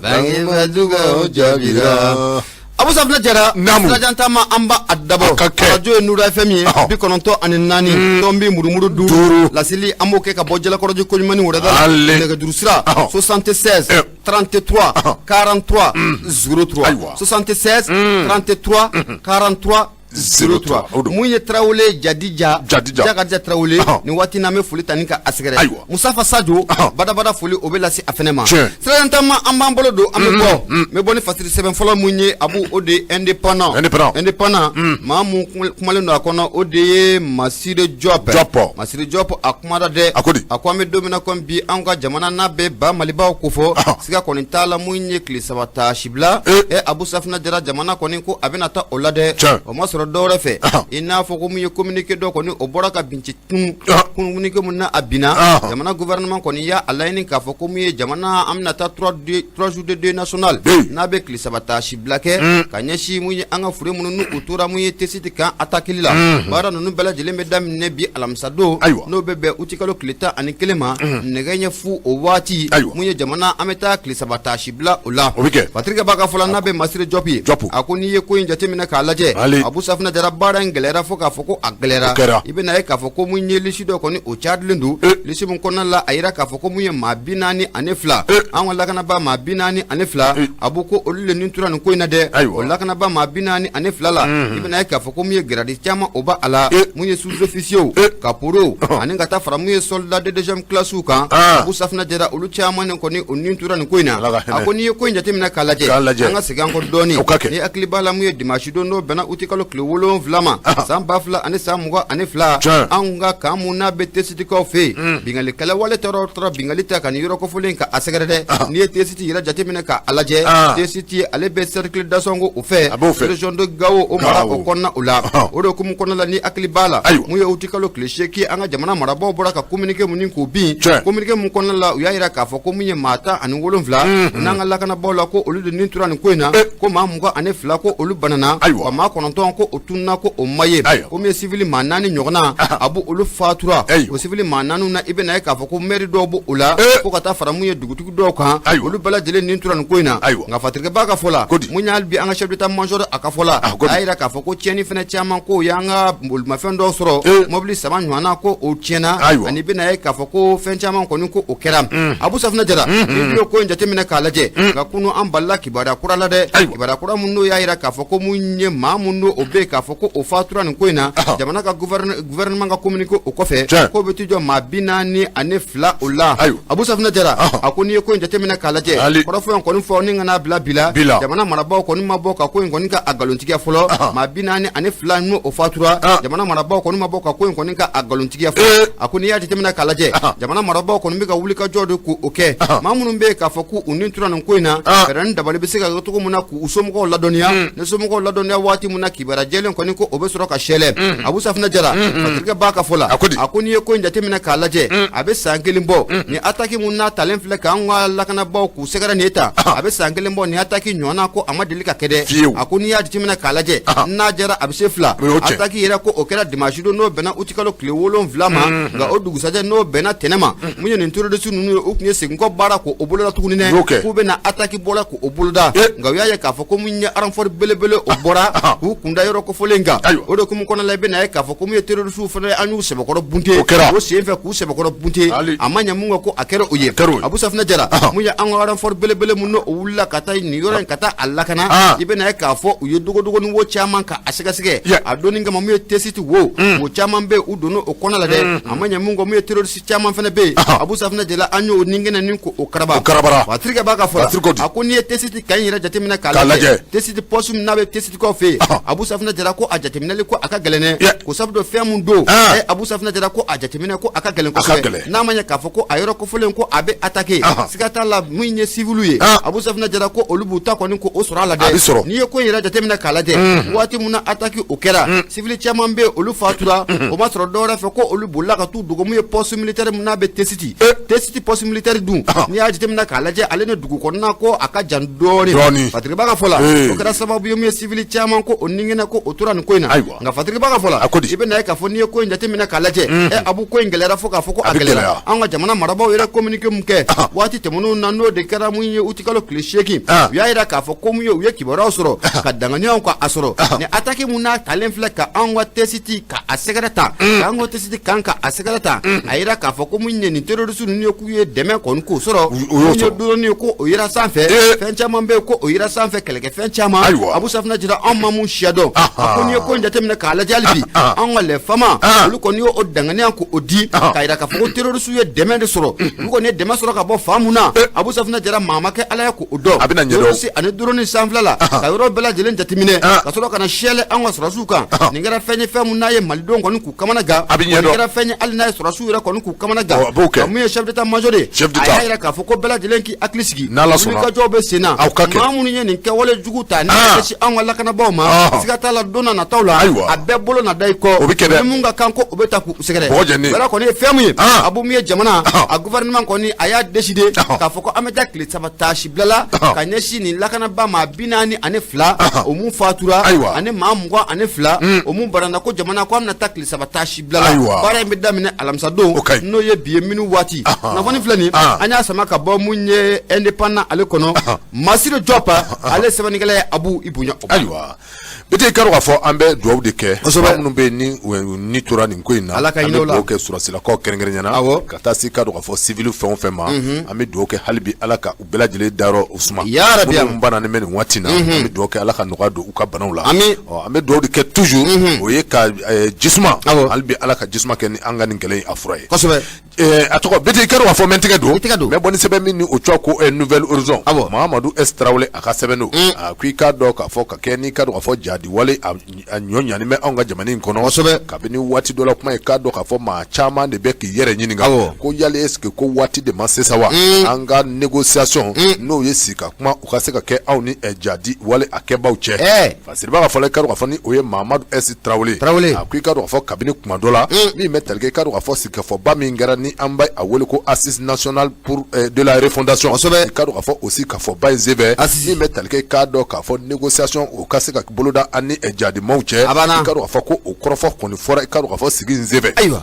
bangi baduga jabira Abu Safna Jara Rajantama Amba Adabo Radio Nura FM Bikononto ani nani tombi murumuru duru lasili amoke ka bojela korojo konyumani wurada lega durusira 76 33 43 03 76 33 43 03 Mouye Traoré Jadija Jagadja Traoré ni wati na me foli tanika asgere Musafa Sadio bada foli obelasi afenema Srentama ambambolo do amebo me boni fasiri 7 folo munye abu ode indépendant mamu kumale no akono ode Masire Job akumada de akwame domina kombi anga jamana nabe ba maliba kofo siga konintala munye klisabata shibla Abu Safna Jara jamana koniko abenata olade o dore fe ina fo ko mu communiquer do ko ni obora ka binci tun communiquer mun na abina jamana gouvernement ko ni ya alaini ka fo ko mu jamana amna ta 3 jours de deux national na be kli sabata shi blake ka nyashi mu anga fure mun nu utura mu tesiti kan atakilila bara no bela jele medam ne bi alamsado no bebe utikalo klita ani kelema ne ganya fu o wati mu jamana ameta kli sabata shi bla ola patrick baka fola na be Masire Jopi akoni ye ko injate mina ka laje Abu Safna Jara bara ngelera foka foko aglera ibena e ka foko munye lishido koni o chadlendu lishibun konna la ayira ka foko munye mabinani anefla an wala kana ba mabinani anefla abuko olule nintura nko ina de wala kana ba mabinani anefla la ibena e ka foko munye gradi chama oba ala munye sous-officier kaporo aninga ta fara munye soldat de deuxième classe uka Abu Safna Jara olu chama koni onintura nko ina akoni ko inja temina kalaje anga sigan ko doni ni aklibala munye dimashido no bena utikalo wolon vlama sambafla ane samuga ane fla anga kamuna betesiti ko fe bingali kala wale toro bingali ta kan yoro ko fulenka asagarede ni tesiti ira jatemina ka alaje tesiti ale be cercle dasongo o fe region de gawo o mara o konna ula o do kum konna la ni aklibala mu ye utikalo cliché ki anga jamana mara bo bora ka communiquer munin ko bi communiquer mun konna la u yaira ka fo ko munye mata ane wolon vla nanga la kana bola ko olu de nintura ni ko ina ko mamuga ane fla ko olu banana wa ma kononton ko otunna ko o maye ko me civil manani nyogna abu olu fatura o civil mananu na ibena ka fa ko meri do bu ula ko kata faramu ye dugutugu do kan olu bala jele ninturan ko ina nga fatirke baka fola munyal bi anga chef d'état major aka fola ayira ka fa ko tieni fena chama ko yanga mbul ma fendo soro mobili sama nywana ko o tiena ani bena ka fa ko fen chama ko ni ko o keram Abu Safna Jara bi ko njate mina kalaje ga kunu an balla kibara kurala de kibara kura munno yayira ka fa ko munye mamunno obe ka fa ko o fatura ni ko ina jamana ka gouvernement ka communiquer o kofe ko betu jo mabinani ane fla ola Abu Safna Jara akoni ko njate mina kalaje ko fo ko ni fo ni ngana bila jamana maraba ko ni maboka ko ngoni ka agalontigia folo mabinani ane fla no o fatura jamana maraba ko ni maboka ko ngoni ka agalontigia folo akoni ya njate mina kalaje jamana maraba ko ni ka wulika jodo ku oke mamunun be ka fo ku unintura nan ko ina ran dabale bisika to ko muna ku usomo ko ladonia ne somo ko ladonia wati muna kibara jelen ko ni ko obesoro ka shele Abu Safna Jara fatirka baka fola akoni ye ko njate mina kalaje abe sangelimbo ni ataki munna talen fle ka ngwa lakana ba ku segara neta abe sangelimbo ni ataki nyona ko amadilika kede akoni ya njate mina kalaje na Jara abse fla ataki yera ko okera dimashido no bena utikalo klewolon vlama ga odugu saje no bena tenema munye nturo de sunu oknie segnko bara ko obuloda tukunine ko bena ataki bola ko obulda ga yaya ka fa ko munye aranfor belebele obora ku kunda yoro ko folenga odo kum kono lebe na ka fa ko munye terro su fa anu sebe ko bunte o sefe ku sebe ko bunte amanya munga ko akero oye Abu Safna Jara munye an aranfor belebele munno o wulla kata ni yoro kata alla kana ibe na ka fo uye dogo ni wo chaman ka asiga sige adoni ngama munye tesiti wo chaman be udono o kono la de amanya mungo munye terro si chaman fa na be Abu Safna Jara anyo ningena ninko o karaba watriga baka fo akoni tesiti kanyira jatemina kala tesiti posum nabe tesiti ko fe Abu Safna Jara ko ajatemina le ko aka galene ko sabdo fe mun do Abu Safna Jara ko ajatemina ko aka galen ko na manya ka fo ko ayoro ko folen ko abe attaquer sigata la munye civiluye Abu Safna Jara ko olubuta ko ni ko osura la de ni ko yira jatemina kala de wati muna attaquer o kera civil chairman be olu fatura o masro dora fe ko olubulla ka tu dugo muye poste militaire muna be tesiti poste militaire du ni ajatemina kala je alene dugo ko na ko aka jandoni patriba ka fola o kera sababu yo muye civil chairman ko oningena ko ko o tora nin ko in na nka fatiribaga fɔla i bɛ na ye k'a fɔ n'i ye ko in jateminɛ k'a lajɛ abu ko in gɛlɛyara fo k'a fɔ ko a gɛlɛyara an ka jamana marabaaw yɛrɛ communiqué mun kɛ waati tɛmɛnenw na n'o de kɛra mun ye uti kalo tile 8 u y'a yira k'a fɔ ko mun ye u ye kibaruyaw sɔrɔ ka danganiyaw ka a sɔrɔ ni attaque mun n'a talen filɛ ka an ka test ka a sɛgɛrɛ ta k'an ka test kan ka a sɛgɛrɛ ta a yira k'a fɔ ko mun ye nin terroriste ninnu ye k'u ye dɛmɛ kɔni k'o sɔrɔ mun ye drone ye ko o yira sanfɛ fɛn caman bɛ yen ko o yira sanfɛ kɛlɛkɛfɛn caman Abu Safinɛ Jara an ma mun siya dɔn a ko n'i ye ko in jateminɛ k'a lajɛ hali bi an ka les femmes olu kɔni y'o danganiya k'o di k'a yira k'a fɔ ko terroriste ye dɛmɛ de sɔrɔ olu kɔni ye dɛmɛ sɔrɔ ka bɔ fan mun na Abu Safinɛ Jara maa ma kɛ Ala ye k'o dɔn terroriste ani drone sanfɛla la ka yɔrɔ bɛɛ lajɛlen jateminɛ ka sɔrɔ ka na siyɛlɛ an ka sɔrɔsiw kan nin kɛra fɛn ye fɛn mun n'a ye malidenw kɔni k'u kamana gan nin kɛra fɛn ye hali n'a ye sɔrɔsiw yɛrɛ kɔni k'u kamana gan mun ye chef d'état major ye a y'a yira k'a fɔ ko bɛɛ lajɛlen k'i hakili sigi wulikajɔw bɛ sen na maa minnu ye nin kɛwale jugu ta ni ka ɲɛsin an ka lakanabaaw ma siga t'a la don na nataw la a bɛɛ bolo na da i kɔ ni mun ka kan ko o bɛ taa k'u sɛgɛrɛ bɛɛ kɔni ye fɛn mun ye Abu min ye jamana a gouvernement kɔni a y'a décidé k'a fɔ ko an bɛ taa tile 3 tasi bila la ka ɲɛsin nin lakanabaa maa 42 o mun fatura ani maa 22 o mun baranda ko jamana ko an bɛna taa tile 3 tasi bila la baara in bɛ daminɛ alamisa don n'o ye bi ye minnu waati kunnafoni filɛ nin an y'a sama ka bɔ mun ye indépendant ale kɔnɔ Masire Diop ale sɛbɛnnikɛla ye Abu Ibunya bete karo k'a fɔ an bɛ duwawu de kɛ minnu bɛ ni tora nin ko in na an bɛ duwawu kɛ sɔrɔsilakaw kɛrɛnkɛrɛnyana ka taa se kadɔ k'a fɔ civil fɛn o fɛn ma an bɛ duwawu kɛ hali bi Ala ka u bɛɛ lajɛlen dayɔrɔ u suma minnu bananen bɛ nin waati na an bɛ duwawu kɛ Ala ka nɔgɔya don u ka banaw la an bɛ duwawu de kɛ toujours o ye ka jisuma hali bi Ala ka jisuma kɛ ni an ka nin kɛlɛ in a fura ye a tɔgɔ bete karo k'a fɔ mɛ tigɛ don mɛ bɔ ni sɛbɛn min ni o cɔ ko Nouvelle Horizon Mahamadu S Tarawele a ka sɛbɛn don ko i k'a dɔn k'a fɔ ka kɛ n'i ka dɔn k'a fɔ jadi wale a ɲɔ ɲani bɛ anw ka jamana in kɔnɔ kabini waati dɔ la kuma ye k'a dɔn k'a fɔ maa caman de bɛ k'i yɛrɛ ɲininka ko yali est-ce que ko waati de ma se sa wa an ka négociation n'o ye sigi ka kuma u ka se ka kɛ aw ni jadi wale a kɛbaaw cɛ fasiriba ka fɔla i ka dɔn k'a fɔ ni o ye Mahamadu S Tarawele a ko i ka dɔn k'a fɔ kabini kuma dɔ la min bɛ tali kɛ i ka dɔn k'a fɔ sigikafɔba min kɛra ni an bɛ a wele ko Assise nationale pour de la refondation i ka dɔn k'a fɔ aussi k'a fɔ ba in senfɛ min bɛ tali kɛ i k'a dɔn k'a fɔ négociation o ka se ka boloda ani jadimaw cɛ i ka dɔn k'a fɔ ko o kɔrɔfɔ kɔni fɔra i ka dɔn k'a fɔ sigi in senfɛ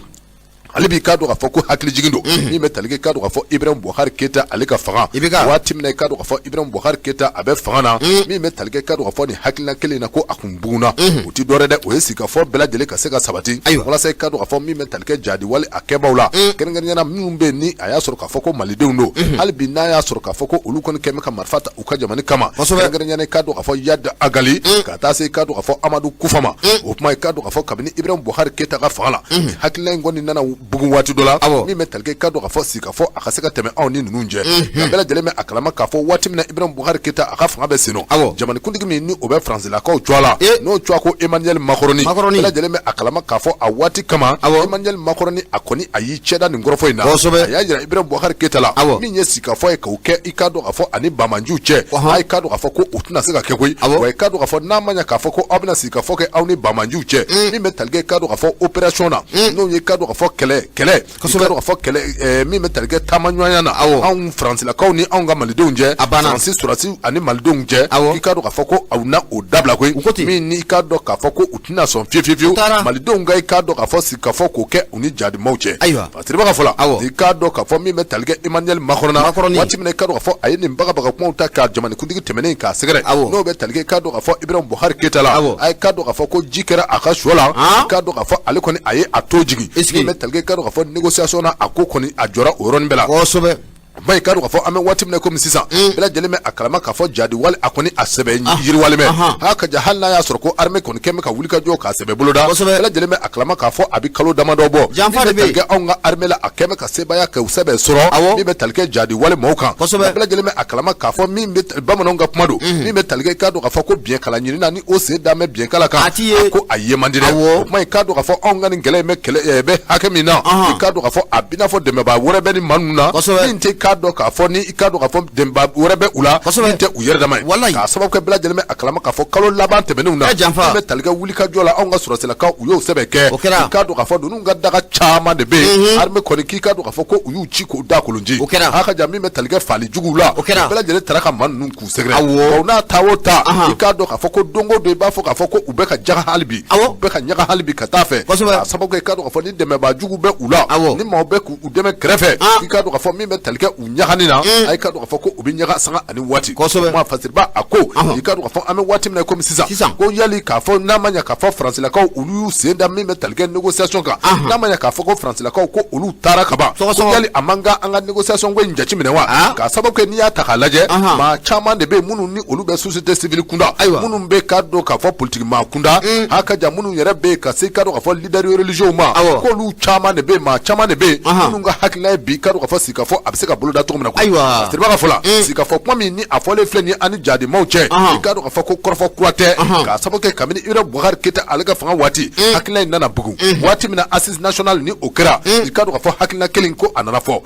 ale b'i ka dɔn k'a fɔ ko hakili jigin don min bɛ tali kɛ i ka dɔn k'a fɔ Ibrahim Boubacar Keita ale ka fanga waati min na i ka dɔn k'a fɔ Ibrahim Boubacar Keita a bɛ fanga na min bɛ tali kɛ i ka dɔn k'a fɔ nin hakilina kelen na ko a kun bugunna o ti dɔ wɛrɛ dɛ o ye sigikafɔ bɛɛ lajɛlen ka se ka sabati walasa i ka dɔn k'a fɔ min bɛ tali kɛ jadi wale a kɛbaaw la kɛrɛnkɛrɛnnenya minnu bɛ ni a y'a sɔrɔ k'a fɔ ko malidenw don hali bi n'a y'a sɔrɔ k'a fɔ ko olu kɔni kɛmɛ ka marifa ta u ka jamana kama kɛrɛnkɛrɛnnenya i ka dɔn k'a fɔ Yad Agali ka taa se i ka dɔn k'a fɔ Amadou Koufama o kuma i ka dɔn k'a fɔ kabini Ibrahim Boubacar Keita ka fanga la hakilina in kɔni nana bugun waati dɔ la min bɛ tali kɛ i ka dɔn k'a fɔ sigikafɔ a ka se ka tɛmɛ anw ni ninnu cɛ nka bɛɛ lajɛlen bɛ a kalama k'a fɔ waati min na Ibrahim Boubacar Keita a ka fanga bɛ sen nɔ jamanikuntigi min ni o bɛ faransilakaw cɔ la n'o cɔ ko Emmanuel Macron bɛɛ lajɛlen bɛ a kalama k'a fɔ a waati kama Emmanuel Macron a kɔni a y'i cɛda nin kɔrɔfɔ in na a y'a jira Ibrahim Boubacar Keita la min ye sigikafɔ ye k'o kɛ i ka dɔn k'a fɔ ani Bamanjuw cɛ a i ka dɔn k'a fɔ ko o tɛna se ka kɛ koyi wa i ka dɔn k'a fɔ n'a ma ɲɛ k'a fɔ ko aw bɛna sigikafɔ kɛ aw ni Bamanjuw cɛ min bɛ tali kɛ i ka dɔn k'a fɔ opération na n'o ye i ka dɔn k'a fɔ kɛlɛ i ka dɔn k'a fɔ kɛlɛ min bɛ tali kɛ taamaɲɔgɔnya na anw faransilakaw ni anw ka malidenw cɛ faransi sɔrɔsi ani malidenw cɛ i ka dɔn k'a fɔ ko aw na o dabila koyi min ni i ka dɔn k'a fɔ ko u tɛna sɔn fiyewu malidenw ka i ka dɔn k'a fɔ sigikafɔ k'o kɛ u ni jadimaw cɛ fasiriba ka fɔ la i ka dɔn k'a fɔ min bɛ tali kɛ Emmanuel Macron na waati min na i ka dɔn k'a fɔ a ye nin bagabaga kumaw ta ka jamanikuntigi tɛmɛnen k'a sɛgɛrɛ n'o bɛ tali kɛ i ka dɔn k'a fɔ Ibrahim Boubacar Keita la a ye ka dɔn k'a fɔ ko ji kɛra a ka sɔ la i ka dɔn k'a fɔ ale kɔni a ye a to jigin min bɛ tali kɛ i ka dɔn k'a fɔ négociation na a ko kɔni a jɔra o yɔrɔnin bɛɛ la kosɛbɛ ba i ka dɔn k'a fɔ an bɛ waati min na komi sisan bɛɛ lajɛlen bɛ a kalama k'a fɔ jadi wale a kɔni a sɛbɛ yiriwale mɛ ha ka ja hali n'a y'a sɔrɔ ko armée kɔni kɛn bɛ ka wuli ka jɔ k'a sɛbɛ boloda bɛɛ lajɛlen bɛ a kalama k'a fɔ a bɛ kalo damadɔ bɔ min bɛ tali kɛ anw ka armée la a kɛn bɛ ka sebaaya kɛ u sɛbɛ sɔrɔ min bɛ tali kɛ jadi wale mɔɔw kan bɛɛ lajɛlen bɛ a kalama k'a fɔ min bɛ bamananw ka kuma don min bɛ tali kɛ i ka dɔn k'a fɔ ko biɲɛkala ɲini na ni o sen da mɛ biɲɛkala kan ko a ye man di dɛ o kuma i ka dɔn k'a fɔ anw ka nin kɛlɛ in bɛ hakɛ min na i ka dɔn k'a fɔ a bɛ i n'a fɔ dɛmɛbaa wɛrɛ bɛ ni maa ninnu na min tɛ k'a dɔn k'a fɔ ni i k'a dɔn k'a fɔ denba wɛrɛ bɛ u la min tɛ u yɛrɛ dama ye k'a sababu kɛ bɛɛ lajɛlen bɛ a kalama k'a fɔ kalo laban tɛmɛnenw na an bɛ talikɛ wulikajɔ la anw ka sɔrɔsilakaw u y'o sɛbɛn kɛ i k'a dɔn k'a fɔ ninnu ka daga caman de bɛ yen armée kɔni k'i k'a dɔn k'a fɔ ko u y'u ci k'u da kolonji a ka jan min bɛ talikɛ faali juguw la bɛɛ lajɛlen taara ka maa ninnu k'u sɛgɛrɛ n'a ta o ta i k'a dɔn k'a fɔ ko don o don i b'a fɔ k'a fɔ ko u bɛ ka jaga hali bi u bɛ ka ɲaga hali bi ka taa fɛ k'a sababu kɛ i k'a dɔn k'a fɔ ni dɛmɛbaa jugu bɛ u la ni maaw bɛ k'u dɛmɛ kɛrɛfɛ i k'a dɔn k'a fɔ min bɛ talikɛ u ɲagani na a i k'a dɔn k'a fɔ ko u bɛ ɲaga sanga ani waati kuma fasiriba a ko i k'a dɔn k'a fɔ an bɛ waati min na komi sisan ko yali k'a fɔ n'a ma ɲɛ k'a fɔ faransilakaw olu y'u sen da min bɛ talikɛ négociation kan n'a ma ɲɛ k'a fɔ ko faransilakaw ko olu taara ka ban ko yali a man kan an ka négociation ko in jateminɛ wa k'a sababu kɛ n'i y'a ta k'a lajɛ maa caman de bɛ yen minnu ni olu bɛ société civile kunda minnu bɛ k'a dɔn k'a fɔ politique maa kunda a ka jan minnu yɛrɛ bɛ yen ka se k'a dɔn k'a fɔ leader religieux ma k'olu caman de bɛ yen maa caman de bɛ yen minnu ka hakilina ye bi k'a dɔn k'a fɔ sigikafɔ a bɛ se ka boloda cogo min na quoi siriba ka fɔ la sigikafɔ kuma min ni a fɔlen filɛ nin ye ani jadimaw cɛ i k'a dɔn k'a fɔ ko kɔrɔfɔ kura tɛ k'a sababu kɛ kabini Ibra Bukari Keyita ale ka fanga waati hakilina in nana bugun waati min na assise nationale ni o kɛra i k'a dɔn k'a fɔ hakilina kelen ko a nana fɔ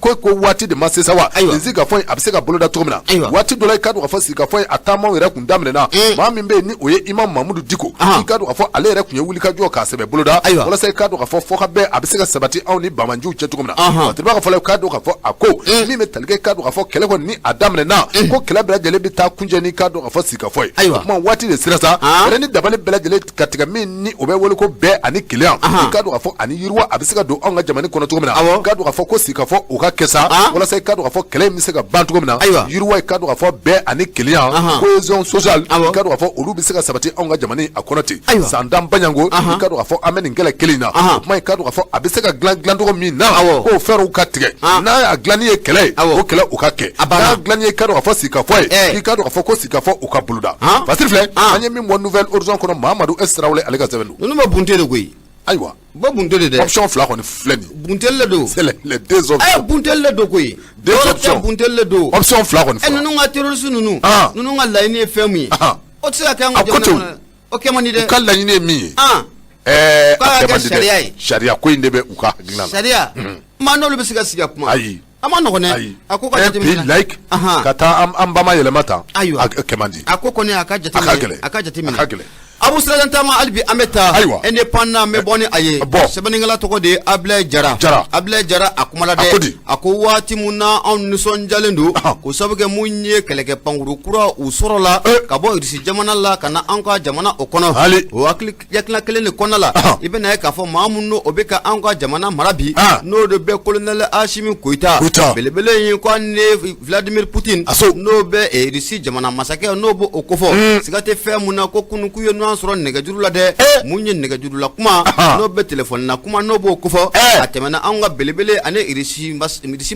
ko waati de ma se sa wa nin sigikafɔ in a bɛ se ka boloda cogo min na waati dɔ la i k'a dɔn k'a fɔ sigikafɔ in a taamaw yɛrɛ kun daminɛna maa min bɛ yen ni o ye Imam Mamudu Diko i k'a dɔn k'a fɔ ale yɛrɛ kun ye wulikajɔ k'a sɛbɛn boloda walasa i k'a dɔn k'a fɔ fɔka bɛɛ a bɛ se ka sabati anw ni Bamanjiw cɛ cogo min na tiriba ka fɔ k'a dɔn k'a fɔ a ko min bɛ talikɛ k'a dɔn k'a fɔ kɛlɛ kɔni ni a daminɛna ko kɛlɛ bɛɛ lajɛlen bɛ taa kuncɛ ni k'a dɔn k'a fɔ sigikafɔ ye o kuma waati de sera sa yɛrɛ ni dabali bɛɛ lajɛlen ka tigɛ min ni o bɛ wele ko bɛɛ ani keleya i k'a dɔn k'a fɔ ani yiriwa a bɛ se ka don anw ka jamana kɔnɔ cogo min na i k'a dɔn k'a fɔ ko sigikafɔ o ka kɛ sa walasa i k'a dɔn k'a fɔ kɛlɛ in bɛ se ka ban cogo min na yiriwa i k'a dɔn k'a fɔ bɛɛ ani keleya cohésion sociale i k'a dɔn k'a fɔ olu bɛ se ka sabati anw ka jamana a kɔnɔ ten san dan baɲango i k'a dɔn k'a fɔ an bɛ nin kɛlɛ kelen in na o kuma i k'a dɔn k'a fɔ a bɛ se ka dilan cogo min na k'o fɛɛrɛw ka tigɛ n'a y'a dilanni ye kɛlɛ ye o kɛlɛ o ka kɛ n'a dilanni ye i k'a dɔn k'a fɔ sigikafɔ ye i k'a dɔn k'a fɔ ko sigikafɔ o ka boloda Fasiri filɛ an ye min bɔ nouvelle horizon kɔnɔ Mahamadu S Tarawele ale ka sɛbɛn don ninnu ma bunte de koyi ayiwa bunte de dɛ option fila kɔni filɛ nin bunteli le don c'est les deux options bunteli le don koyi deux options bunteli le don option fila kɔni filɛ ninnu ka terroriste ninnu ka laɲini ye fɛn min ye o tɛ se ka kɛ an ka jamana kɔnɔ o kɛ man di dɛ u ka laɲini ye min ye k'a ka kɛ sariya ye sariya ko in de bɛ u ka hakilina la sariya maa n'olu bɛ se ka sigi a kuma ayi a ma nɔgɔn dɛ a ko ka jateminɛ like ka taa an ba ma yɛlɛma tan a kɛ man di a ko kɔni a ka jateminɛ a ka jateminɛ Abu Sirajan Tama hali bi an bɛ taa indépendant n bɛ bɔ ni a ye sɛbɛnnikɛla tɔgɔ de ye Abilaye Jara Abilaye Jara a kumala dɛ a ko waati min na anw nisɔndiyalen don ko sabu kɛ mun ye kɛlɛkɛ pankuru kura u sɔrɔla ka bɔ Irisi jamana la ka na an ka jamana o kɔnɔ o hakilina kelen de kɔnɔna la i bɛna ye k'a fɔ maa minnu o bɛ ka an ka jamana mara bi n'o de bɛ colonel Asimi Goyita belebele in ko an ni Vladimir Poutine n'o bɛ Irisi jamana masakɛ n'o b'o o kofɔ siga tɛ fɛn mun na ko kununku ye sɔrɔ nɛgɛjuru la dɛ mun ye nɛgɛjuru la kuma n'o bɛ téléphone na kuma n'o b'o kofɔ a tɛmɛna an ka belebele ani Irisi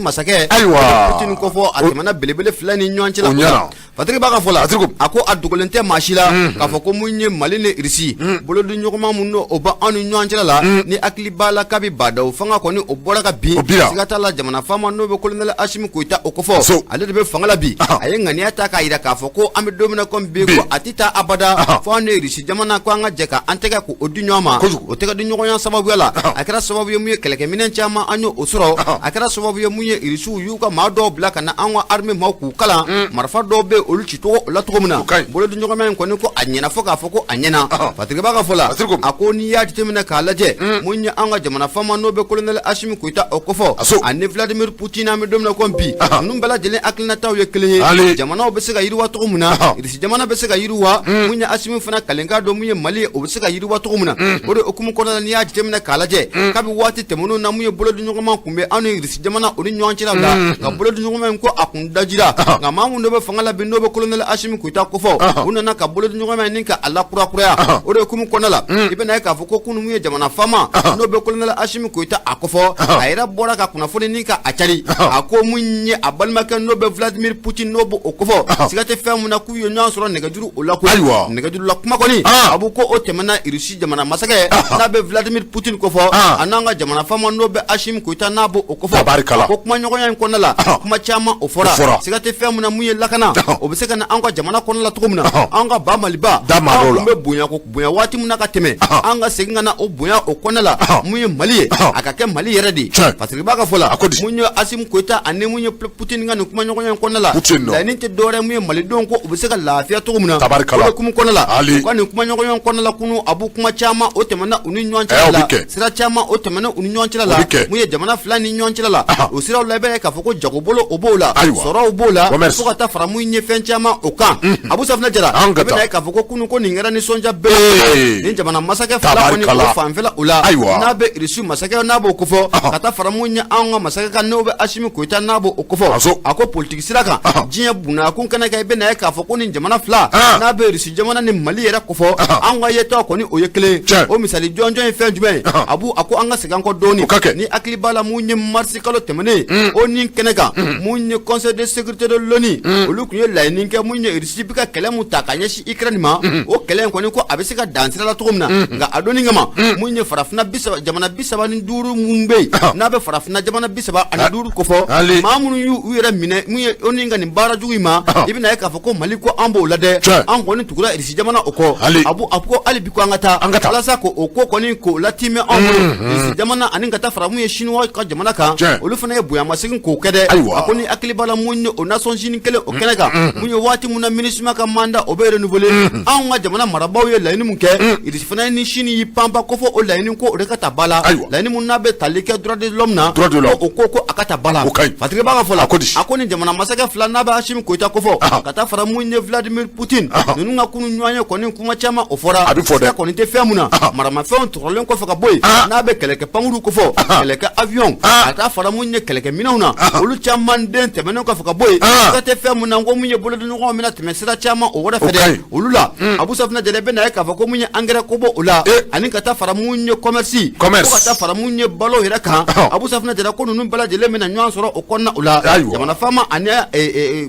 masakɛ Poutine kofɔ a tɛmɛna belebele fila ni ɲɔgɔn cɛ la Fatigi b'a ka fɔ la a ko a dogolen tɛ maa si la k'a fɔ ko mun ye Mali ni Irisi bolodi ɲɔgɔnma mun n'o o bɛ anw ni ɲɔgɔn cɛ la ni hakili b'a la k'a bɛ badaw fanga kɔni o bɔra ka bin siga t'a la jamana faama n'o bɛ colonel Asimi Goyita o kofɔ ale de bɛ fanga la bi a ye ŋaniya ta k'a jira k'a fɔ ko an bɛ don min na komi bi ko a tɛ taa abada fo an ni Irisi jamana ko an ka jɛ ka an tɛgɛ ko o di ɲɔgɔn ma o tɛgɛ di ɲɔgɔnya sababuya la a kɛra sababu ye mun ye kɛlɛkɛminɛn caman an y'o sɔrɔ a kɛra sababu ye mun ye Irisiw y'u ka maa dɔw bila ka na an ka armée maaw k'u kalan marifa dɔw bɛ olu ci cogo o la cogo min na bolodi ɲɔgɔnma in kɔni ko a ɲɛna fo k'a fɔ ko a ɲɛna Fatigi b'a ka fɔ la a ko n'i y'a jateminɛ k'a lajɛ mun ye an ka jamana faama n'o bɛ colonel Asimi Goyita o kɔfɔ ani Vladimir Poutine an bɛ don min na ko bi ninnu bɛɛ lajɛlen hakilinataw ye kelen ye jamanaw bɛ se ka yiriwa cogo min na Irisi jamana bɛ se ka yiriwa mun ye Asimi fana kalenkan dɔ mun ye Mali ye o bɛ se ka yiriwa cogo min na o de hukumu kɔnɔna la n'i y'a jateminɛ k'a lajɛ kabi waati tɛmɛnenw na mun ye bolodi ɲɔgɔnma kun bɛ anw ni Irisi jamana o ni ɲɔgɔn cɛla la nka bolodi ɲɔgɔnma in ko a kun dajira nka maa mun dɔ bɛ fanga la bi n'o bɛ colonel Asimi Goyita kofɔ u nana ka bolodi ɲɔgɔnma in ni ka a lakurakuraya o de hukumu kɔnɔna la i bɛna ye k'a fɔ ko kunun mun ye jamana faama n'o bɛ colonel Asimi Goyita a kofɔ a yɛrɛ bɔra ka kunnafoni ni ka a cari a ko mun ye a balimakɛ n'o bɛ Vladimir Poutine n'o b'o kofɔ siga tɛ fɛn mun na k'u ye ɲɔgɔn sɔrɔ nɛgɛjuru o la koyi nɛgɛjuru la kuma kɔni kɔni abu ko o tɛmɛna Russie jamana masakɛ n'a bɛ Vladimir Poutine ko fɔ a n'an ka jamana faama n'o bɛ Assimi Goïta n'a b'o ko fɔ ko kuma ɲɔgɔnya in kɔnɔna la kuma caman o fɔra siga tɛ fɛn min na mun ye lakana o bɛ se ka na an ka jamana kɔnɔna la cogo min na an ka ba Maliba an bɛ bonya waati min na ka tɛmɛ an ka segin ka na o bonya o kɔnɔna la mun ye Mali ye a ka kɛ Mali yɛrɛ de ye parce que b'a ka fɔ la mun ye Assimi Goïta ani mun ye Poutine ka nin kuma ɲɔgɔnya in kɔnɔna la laɲini tɛ dɔwɛrɛ mun ye malidenw ko u bɛ se ka lafiya cogo min na o hukumu kɔnɔna la u ka nin kuma ɲɔgɔnya in kɔnɔna la kunu a b'u kuma caman o tɛmɛna u ni ɲɔgɔn cɛla la sira caman o tɛmɛna u ni ɲɔgɔn cɛla la mun ye jamana fila ni ɲɔgɔn cɛla la o siraw labɛn k'a fɔ ko jagobolo o b'o la sɔrɔw b'o la fo ka taa fara mun ye fɛn caman o kan Abu Safinɛ Jara i bɛna k'a fɔ ko kunu ko nin kɛra nisɔndiya bɛɛ ni jamana masakɛ fila kɔni o fanfɛla o la n'a bɛ Russie masakɛ n'a b'o kofɔ ka taa fara mun ye an ka masakɛ kan n'o bɛ Assimi Goïta n'a b'o kofɔ a ko politique sira kan diɲɛ bunakun kana kɛ i bɛna k'a fɔ ko nin jamana fila n'a bɛ Russie jamana ni Mali yɛrɛ kofɔ an ka yetaw kɔni o ye kelen o misali jɔnjɔn ye fɛn jumɛn ye Abu a ko an ka segin an kɔ dɔɔni ni hakili b'a la mun ye marisi kalo tɛmɛnen o nin kɛnɛ kan mun ye conseil de sécurité de l'ONU olu tun ye laɲini kɛ mun ye Russie bɛ ka kɛlɛ mun ta ka ɲɛsin Ukraine ma o kɛlɛ in kɔni ko a bɛ se ka dan sira la cogo min na nka a donni kama mun ye farafinna jamana 35 mun bɛ yen n'a bɛ farafinna jamana 35 kofɔ maa minnu y'u yɛrɛ minɛ mun ye o ni ka nin baara jugu in ma i bɛna ye k'a fɔ ko Mali ko an b'o la dɛ an kɔni tugura Russie jamana o kɔ Abu ko hali bi ko an ka taa walasa ko o ko kɔni k'o latimɛ an bolo Russie jamana ani ka taa fara mun ye Chinois ka jamana kan olu fana ye bonyamasegin k'o kɛ dɛ a ko ni hakili b'a la mun ye o Nations Unies kelen o kɛnɛ kan mun ye waati mun na MINUSMA ka mandat o bɛ renouveler anw ka jamana marabaaw ye laɲini mun kɛ Russie fana ni Chine y'i panpa ko fɔ o laɲini ko o de ka taa ba la laɲini mun n'a bɛ tali kɛ droit de l'homme na o ko a ka taa ba la Fatigi b'a ka fɔ la a ko ni jamana masakɛ fila n'a bɛ Assimi Goïta ko fɔ ka taa fara mun ye Vladimir Poutine ninnu ka kunu ɲɔgɔn ye kɔni kuma caman o fɔra sira kɔni tɛ fɛn mun na maramafɛnw tɔrɔlen kɔfɛ ka bɔ yen n'a bɛ kɛlɛkɛ pankuru ko fɔ kɛlɛkɛ avion ka taa fara mun ye kɛlɛkɛ minɛnw na olu caman den tɛmɛnen kɔfɛ ka bɔ yen sira tɛ fɛn mun na ko mun ye bolodenɲɔgɔnw bɛna tɛmɛ sira caman o wɛrɛ fɛ dɛ olu la Abu Safinɛ Jara bɛ na ye k'a fɔ ko mun ye engrais ko bɔ o la ani ka taa fara mun ye commerce fo ka taa fara mun ye balo yɛrɛ kan Abu Safinɛ Jara ko ninnu bɛɛ lajɛlen bɛna ɲɔgɔn sɔrɔ o kɔnɔna o la jamana faama ani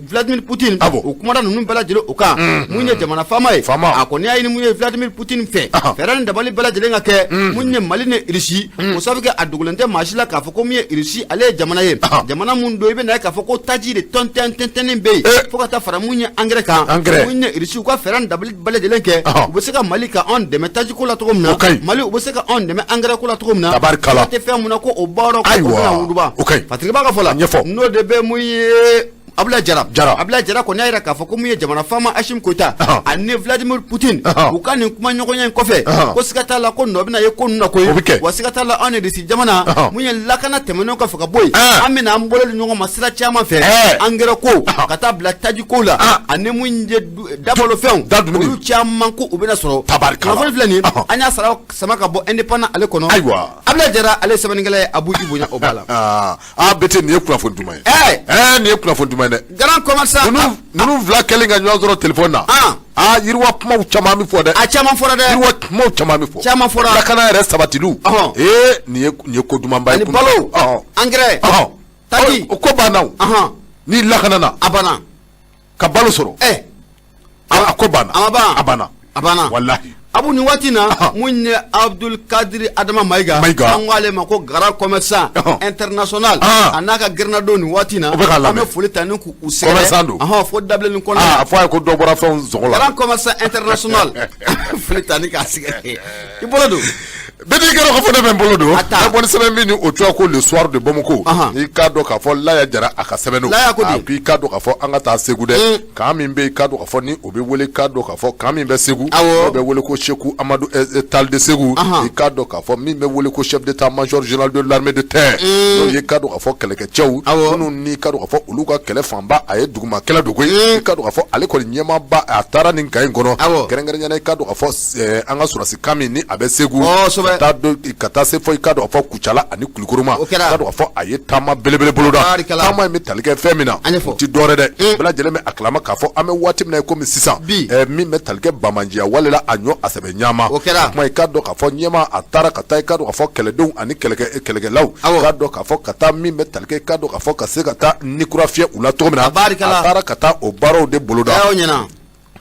Vladimir Poutine o kumana ninnu bɛɛ lajɛlen o kan mun ye jamana faama ye a kɔni y'a ɲini mun ye Vladimir Poutine fɛ fɛɛrɛ ni dabali bɛɛ lajɛlen ka kɛ mun ye Mali ni Russie o sabu kɛ a dogolen tɛ maa si la k'a fɔ ko mun ye Russie ale ye jamana ye jamana mun don i bɛna ye k'a fɔ ko taji de tɔntɛntɛntɛnnen bɛ yen fo ka taa fara mun ye engrais kan mun ye Russie u ka fɛɛrɛ ni dabali bɛɛ lajɛlen kɛ u bɛ se ka Mali ka anw dɛmɛ taji ko la cogo min na Mali u bɛ se ka anw dɛmɛ engrais ko la cogo min na tɛ fɛn mun na ko o baaraw ko bɛna wuruba Fatigi b'a ka fɔ la n'o de bɛ mun ye Abdoulaye Jara kɔni y'a jira k'a fɔ ko mun ye jamana faama Assimi Goïta ani Vladimir Poutine u ka nin kuma ɲɔgɔnya in kɔfɛ ko siga t'a la ko nɔ bɛna ye ko ninnu na koyi wa siga t'a la anw ni Russie jamana mun ye lakana tɛmɛnen kɔfɛ ka bɔ yen an bɛna an bolo di ɲɔgɔn ma sira caman fɛ engrais ko ka taa bila taji ko la ani mun ye dabalofɛnw olu caman ko u bɛna sɔrɔ kunnafoni filɛ nin an y'a sama ka bɔ indépendant ale kɔnɔ Abdoulaye Jara ale sɛbɛnnikɛla ye Abu Ibonya o b'a la bete nin ye kunnafoni duman ye nin ye kunnafoni duman ye dɛ grand commerçant ninnu fila kɛlen ka ɲɔgɔn sɔrɔ téléphone na yiriwa kumaw caman bɛ fɔ dɛ a caman fɔra dɛ yiriwa kumaw caman bɛ fɔ caman fɔra lakana yɛrɛ sabatiliw nin ye ko dumanba ye ani balo engrais taji o ko banna o ni lakana na a banna ka balo sɔrɔ a ko banna a banna walahi Abu ni waati na mun ye Abdul Kadir Adama Mayiga an ko ale ma ko grand commerçant international a n'a ka grenado ni waati na an bɛ foli ta ni k'u sɛgɛrɛ fo dabilenni kɔnɔ a fɔ a ye ko dɔ bɔra fɛnw zɔngɔ la grand commerçant international foli ta ni k'a sɛgɛrɛ i bolo don bɛɛ kɛra ka fɔ ne bɛ n bolo don ne kɔni sɛbɛn min ni o cogoya ko le soir de Bamako i k'a dɔn k'a fɔ Laya Jara a ka sɛbɛnniw i k'a dɔn k'a fɔ an ka taa Segu dɛ kan min bɛ yen i k'a dɔn k'a fɔ ni o bɛ wele k'a dɔn k'a fɔ kan min bɛ Segu o bɛ wele ko Seku Amadu Tal de Segu i k'a dɔn k'a fɔ min bɛ wele ko chef d'état major général de l'armée de terre n'o ye k'a dɔn k'a fɔ kɛlɛkɛcɛw minnu ni k'a dɔn k'a fɔ olu ka kɛlɛ fanba a ye duguma kɛlɛ dogo ye i k'a dɔn k'a fɔ ale kɔni ɲɛmaaba a taara nin kan in kɔnɔ kɛrɛnkɛrɛnnenya i k'a dɔn k'a fɔ an ka sɔrɔsi kan min ni a bɛ Segu ka taa se fɔ i k'a dɔn k'a fɔ Kucala ani Kulikoroma k'a dɔn k'a fɔ a ye taama belebele boloda taama in bɛ tali kɛ fɛn min na o ti dɔwɛrɛ dɛ bɛɛ lajɛlen bɛ a kalama k'a fɔ an bɛ waati min na komi sisan min bɛ tali kɛ Bamanjiya walela a ɲɔ a sɛbɛ ɲama kuma i k'a dɔn k'a fɔ ɲɛma a taara ka taa i k'a dɔn k'a fɔ kɛlɛdenw ani kɛlɛkɛlaw k'a dɔn k'a fɔ ka taa min bɛ tali kɛ i k'a dɔn k'a fɔ ka se ka taa nikura fiyɛ u la cogo min na a taara ka taa o baaraw de boloda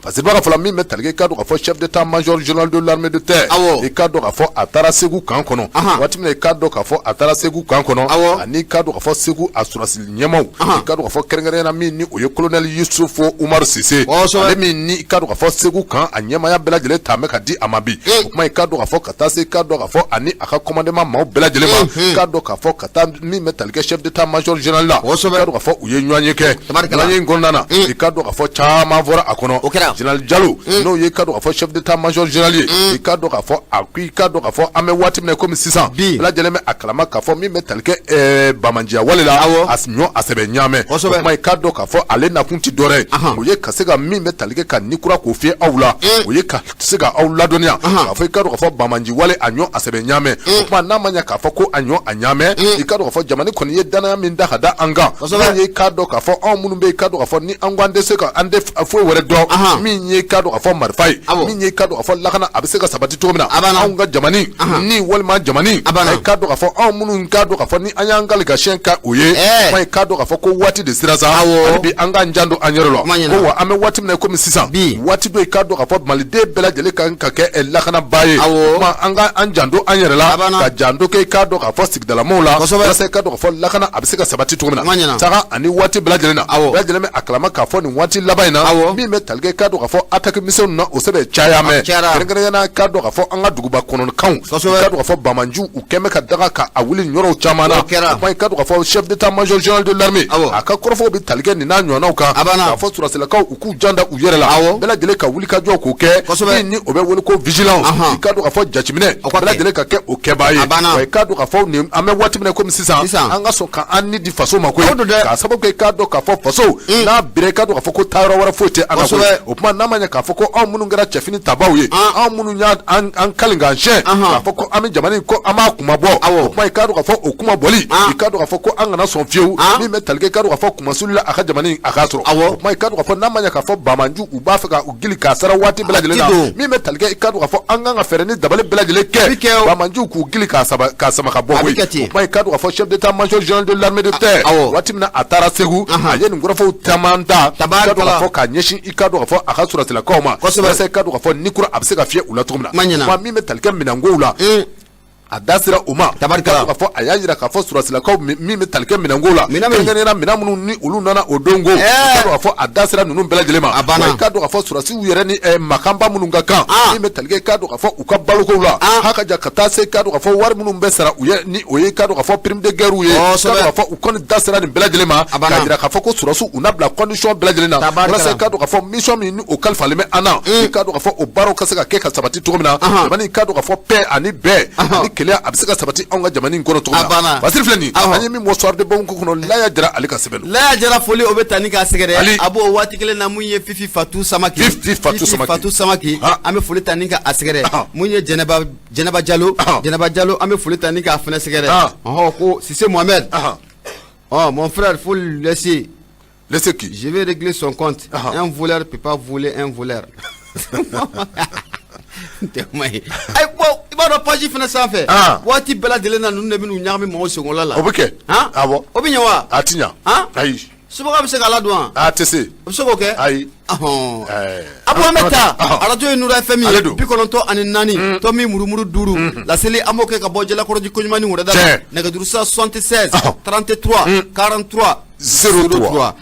parce que b'a fɔla min bɛ tali kɛ ka dɔn ka fɔ chef d'état-major général de l'armée de terre i ka dɔn ka fɔ a taara Segu kan kɔnɔ waati min i ka dɔn ka fɔ a taara Segu kan kɔnɔ ani ka dɔn ka fɔ Segu a sɔrɔsi ɲɛmaw i ka dɔn ka fɔ kɛrɛnkɛrɛnnenya min ni o ye colonel Yusufu Umaru Sise ale min ni i ka dɔn ka fɔ Segu kan a ɲɛmaya bɛɛ lajɛlen ta bɛ ka di a ma bi o kuma i ka dɔn ka fɔ ka taa se i ka dɔn ka fɔ ani a ka commandement maaw bɛɛ lajɛlen ma i ka dɔn ka fɔ ka taa min bɛ tali kɛ chef d'état-major général la i ka dɔn ka fɔ u ye ɲɔgɔn ye kɛ ɲɔgɔn in kɔnɔna na i ka dɔn ka fɔ caman fɔra a kɔnɔ général Jalo n'o ye i ka dɔn ka fɔ chef d'état-major général ye i ka dɔn ka fɔ i ka dɔn ka fɔ an bɛ waati min na komi sisan bɛɛ lajɛlen bɛ a kalama ka fɔ min bɛ tali kɛ Bamanjiya wale la a ɲɔ a sɛbɛn ɲaamɛ o kuma i ka dɔn ka fɔ ale nakun ti dɔwɛrɛ o ye ka se ka min bɛ tali kɛ ka ni kura k'o fiyɛ aw la o ye ka se ka aw ladɔnniya k'a fɔ i ka dɔn ka fɔ Bamanji wale a ɲɔ a sɛbɛn ɲaamɛ o kuma n'a ma ɲɛ k'a fɔ ko a ɲɔ a ɲaamɛ i ka dɔn ka fɔ jamana kɔni ye danaya min da ka da an kan min ye i ka dɔn ka fɔ anw minnu bɛ i ka dɔn ka fɔ ni an ko an tɛ se ka an tɛ foyi wɛrɛ dɔn min ye i ka dɔn ka fɔ marifa ye min ye i ka dɔn ka fɔ lakana a bɛ se ka sabati cogo min na anw ka jamana ni walima jamana i ka dɔn ka fɔ anw minnu ka dɔn ka fɔ ni an y'an ka siyɛn ka o ye kuma i ka dɔn ka fɔ ko waati de sera sa hali bi an k'an jan don an yɛrɛ la ko wa an bɛ waati min na komi sisan waati dɔ i ka dɔn ka fɔ maliden bɛɛ lajɛlen kan ka kɛ lakanaba ye kuma an ka an jan don an yɛrɛ la ka jan don kɛ i ka dɔn ka fɔ sigidalamaw la walasa i ka dɔn ka fɔ lakana a bɛ se ka sabati cogo min na saga ani waati bɛɛ lajɛlen na bɛɛ lajɛlen bɛ a kalama k'a fɔ nin waati laban in na min bɛ tali kɛ i ka dɔn ka fɔ attaque misɛnw na o sɛbɛn caya mɛ kɛrɛnkɛrɛnnenya i ka dɔn ka fɔ an ka duguba kɔnɔnkanw i ka dɔn ka fɔ Bamanju u kɛn bɛ ka daga ka a wuli yɔrɔw caman na kuma i ka dɔn ka fɔ chef d'état-major général de l'armée a ka kɔrɔfɔw bɛ tali kɛ nin n'a ɲɔgɔnnaw kan k'a fɔ sɔrɔsilakaw u k'u jan da u yɛrɛ la bɛɛ lajɛlen ka wuli ka jɔ k'o kɛ min ni o bɛ wele ko vigilance i ka dɔn ka fɔ jateminɛ bɛɛ lajɛlen ka kɛ o kɛbaa ye wa i ka dɔn ka fɔ nin an bɛ waati min na komi sisan an ka sɔn ka an ni di faso ma koyi k'a sababu kɛ i ka dɔn ka fɔ faso n'a bira i ka dɔn ka fɔ ko taayɔrɔ wɛrɛ foyi tɛ an na koyi o kuma n'a ma ɲɛ k'a fɔ ko anw minnu kɛra cɛfini tabaw ye anw minnu y'an kali k'an siyɛn k'a fɔ ko an bɛ jamana in ko an b'a kuma bɔ o kuma i ka dɔn ka fɔ o kuma bɔli i ka dɔn ka fɔ ko an kana sɔn fiyewu min bɛ tali kɛ i ka dɔn ka fɔ kumasuli la a ka jamana in a k'a sɔrɔ o kuma i ka dɔn ka fɔ n'a ma ɲɛ k'a fɔ Bamanju u b'a fɛ ka u gili k'a sara waati bɛɛ lajɛlen na min bɛ tali kɛ i ka dɔn ka fɔ an kan ka fɛɛrɛ ni dabali bɛɛ lajɛlen kɛ Bamanju k'u gili k'a sama ka bɔ koyi o kuma i ka dɔn ka fɔ chef d'état-major général de l'armée de terre waati min na a taara Segu a ye nin kɔrɔfɔw caman ta i ka dɔn ka fɔ k'a ɲɛsin i ka dɔn ka fɔ a ka sɔrɔsilakaw ma walasa i ka dɔn ka fɔ ni kura a bɛ se ka fiyɛ u la cogo min na kuma min bɛ tali kɛ minɛnkow la a da sera o ma ka fɔ a y'a jira k'a fɔ sɔrɔsilakaw min bɛ tali kɛ minɛnko la kɛrɛnkɛrɛnnenya minɛn minnu ni olu nana o don ko ka dɔn ka fɔ a da sera ninnu bɛɛ lajɛlen ma i ka dɔn ka fɔ sɔrɔsiw yɛrɛ ni makanba minnu ka kan min bɛ tali kɛ i ka dɔn ka fɔ u ka balokow la h'a ka jan ka taa se i ka dɔn ka fɔ wari minnu bɛ sara u ye ni o ye i ka dɔn ka fɔ prime de guerre ye i ka dɔn ka fɔ u kɔni da sera nin bɛɛ lajɛlen ma k'a jira k'a fɔ ko sɔrɔsiw u na bila condition bɛɛ lajɛlen na walasa i ka dɔn ka fɔ mission min ni o kalifalen bɛ an na i ka dɔn ka fɔ o baaraw ka se ka kɛ ka sabati cogo min na jamana i ka dɔn ka fɔ paix ani bɛn ani keleya a bɛ se ka sabati an ka jamana in kɔnɔ cogo min na Basiri filɛ nin an ye min bɔ soir de bon ko kɔnɔ Laya Jara ale ka sɛbɛn Laya Jara foli o bɛ tani k'a sɛgɛrɛ a b'o waati kelen na mun ye Fifi Fatou Samaki an bɛ foli tani k'a sɛgɛrɛ mun ye Jɛnɛba Jalo an bɛ foli tani k'a fɛnɛ sɛgɛrɛ ko Sise Mohamed mon frère faut le laisser qui je vais régler son compte un voleur peut pas voler un voleur ay bo i b'a dɔn page fana sanfɛ waati bɛɛ lajɛlen na ninnu de bɛ n'u ɲagami mɔgɔw senkola la o bɛ kɛ awɔ o bɛ ɲɛ wa a ti ɲɛ ayi subaga bɛ se k'a ladon wa a tɛ se o bɛ se k'o kɛ ayi a bɔ an bɛ taa arajo ye Nura FM ye 94.4 tɔmi murumuru 5 laseli an b'o kɛ ka bɔ Jalakɔrɔji Koɲumani Wɛrɛda la nɛgɛjuru 76 33 43 03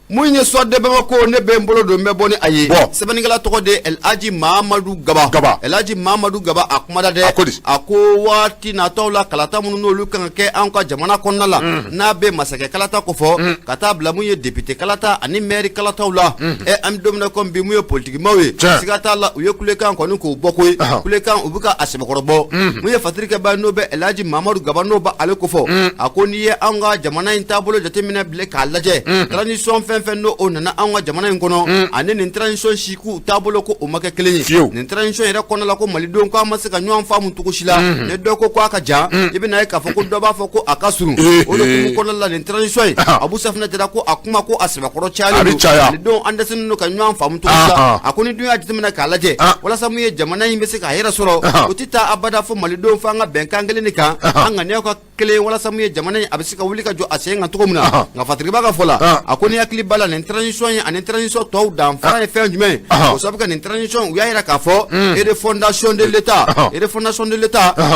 mun ye soit de Bamako ne bɛ n bolo don n bɛ bɔ ni a ye sɛbɛnnikɛla tɔgɔ de El Hadji Mahamadu Gaba El Hadji Mahamadu Gaba a kumada dɛ a ko waati natɔw la kalata minnu n'olu kan ka kɛ an ka jamana kɔnɔna la n'a bɛ masakɛ kalata ko fɔ ka taa bila mun ye député kalata ani maire kalataw la an bɛ don min na komi bi mun ye politique maaw ye siga t'a la u ye kulekan kɔni k'o bɔ koyi kulekan u bɛ ka a sɛbɛkɔrɔbɔ mun ye fatirikɛba n'o bɛ El Hadji Mahamadu Gaba n'o bɛ ale ko fɔ a ko n'i ye an ka jamana in taabolo jateminɛ bilen k'a lajɛ transition fɛn n'o o nana an ka jamana in kɔnɔ ani nin transition siku taabolo ko o ma kɛ kelen ye nin transition yɛrɛ kɔnɔ la ko malidenw ko an ma se ka ɲɔgɔn faamu cogo si la ni dɔ ko a ka jan i bɛ na ye k'a fɔ ko dɔ b'a fɔ ko a ka surun o de kun kɔnɔ la nin transition ye Abu Safinɛ Jara ko a kuma ko a sɛbɛkɔrɔ cayalen don malidenw an dɛsɛlen don ka ɲɔgɔn faamu cogo si la a ko ni dun y'a jateminɛ k'a lajɛ walasa mun ye jamana in bɛ se ka hɛrɛ sɔrɔ o tɛ taa abada fo malidenw fo an ka bɛnkan kelen de kan an ŋaniyaw ka kelen wala samu ye jamana a bɛ se ka wuli ka jɔ a sen kan cogo min na nka Fatigiba ka fɔ la a ko ni hakili b'a la nin transition ye ani transition tɔw danfara ye fɛn jumɛn o sabu ka nin transition u y'a yira k'a fɔ refondation de l'État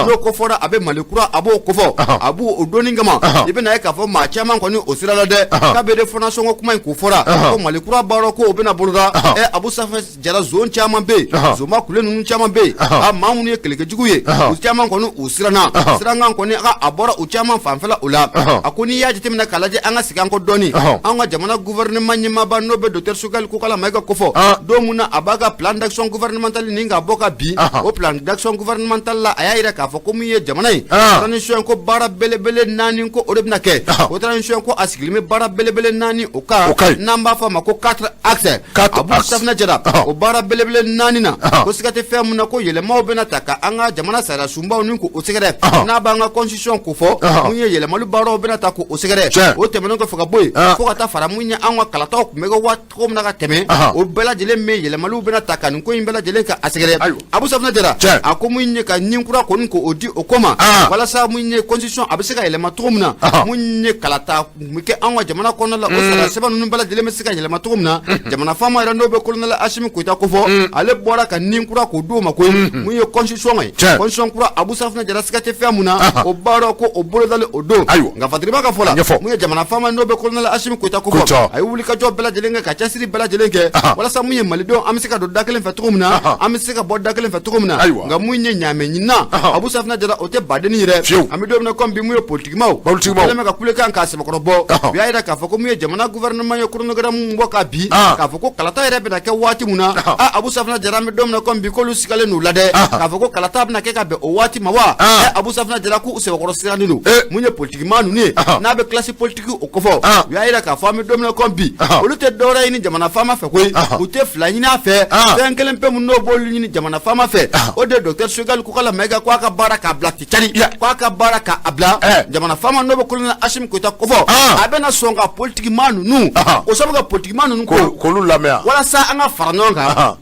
n'o kofɔra a bɛ Mali kura a b'o kofɔ a b'o donni kama i bɛna ye k'a fɔ maa caman kɔni o sira la dɛ k'a bɛ refondation ko kuma in k'u fɔra ko Mali kura baara ko o bɛna boloda Abu Safa Jara zone caman bɛ yen zoma kule ninnu caman bɛ yen a maa minnu ye kɛlɛkɛjugu ye u caman kɔni u siranna sirankan kɔni a bɔra u caman fanfɛla o la a ko n'i y'a jateminɛ k'a lajɛ an ka segin an kɔ dɔɔni an ka jamana gouvernement ɲɛmaaba n'o bɛ docteur Sogɛli Kokala Mayiga kofɔ don mun na a b'a ka plan d'action gouvernemental nin ka bɔ ka bin o plan d'action gouvernemental la a y'a yira k'a fɔ ko min ye jamana ye transition ko baara belebele 4 ko o de bɛna kɛ o transition ko a sigilen bɛ baara belebele 4 o kan n'an b'a fɔ a ma ko 4 axes Abu Safinɛ Jara o baara belebele 4 na ko siga tɛ fɛn mun na ko yɛlɛmaw bɛna ta ka an ka jamana sariya sunbaw ni k'o sɛgɛrɛ n'a b'an ka constitution ko fɔ mun ye yɛlɛmali baaraw bɛna ta k'o sɛgɛrɛ o tɛmɛnen kɔfɛ ka bɔ yen fo ka taa fara mun ye an ka kalataw tun bɛ kɛ waati cogo min na ka tɛmɛ o bɛɛ lajɛlen bɛ yɛlɛmaliw bɛna ta ka nin ko in bɛɛ lajɛlen ka a sɛgɛrɛ Abu Safinɛ Jara a ko mun ye ka nin kura kɔni k'o di o ko ma walasa mun ye constitution a bɛ se ka yɛlɛma cogo min na mun ye kalata mun kɛ an ka jamana kɔnɔna la o sara sɛbɛn ninnu bɛɛ lajɛlen bɛ se ka yɛlɛma cogo min na jamana faama yɛrɛ n'o bɛ colonel Asimi Koyita ko fɔ ale bɔra ka nin kura k'o di o ma koyi mun ye constitution ye constitution kura Abu Safinɛ Jara siga tɛ fɛn mun na o baara ko o bolodali o don nka Fatigiba ka fɔ la mun ye jamana faama n'o bɛ colonel Asimi Koyita ko fɔ a ye wulikajɔ bɛɛ lajɛlen kɛ ka cɛsiri bɛɛ lajɛlen kɛ walasa mun ye malidenw an bɛ se ka don da kelen fɛ cogo min na an bɛ se ka bɔ da kelen fɛ cogo min na nka mun ye ɲaamɛ ɲinina Abu Safinɛ Jara o tɛ badenni yɛrɛ an bɛ don min na comme bi mun ye politikimaw kɛlen bɛ ka kulekan k'a sɛbɛkɔrɔ bɔ u y'a yira k'a fɔ ko mun ye jamana gouvernement ye chronogramme mun bɔ ka bi k'a fɔ ko kalata yɛrɛ bɛna kɛ waati mun na Abu Safinɛ Jara an bɛ don min na comme bi k'olu sigalen n'u la dɛ k'a fɔ ko kalata bɛna kɛ ka bɛn o waati ma wa Abu Safinɛ Jara k'u sɛbɛkɔrɔ sirannen don mun ye politikiman ninnu ye n'a bɛ classe politique o kofɔ u y'a yira k'a fɔ an bɛ don min na comme bi olu tɛ dɔwɛrɛ ɲini jamana faama fɛ koyi u tɛ fila ɲini a fɛ fɛn kelen pe mun n'o b'olu ɲini jamana faama fɛ o de docteur Sogɛli Kokala Mayiga k'a ka baara k'a bila Ticani k'a ka baara k'a bila jamana faama n'o bɛ colonel Asimi Koyita kofɔ a bɛna sɔn ka politikiman ninnu o sabu ka politikiman ninnu k'olu lamɛn walasa an ka fara ɲɔgɔn kan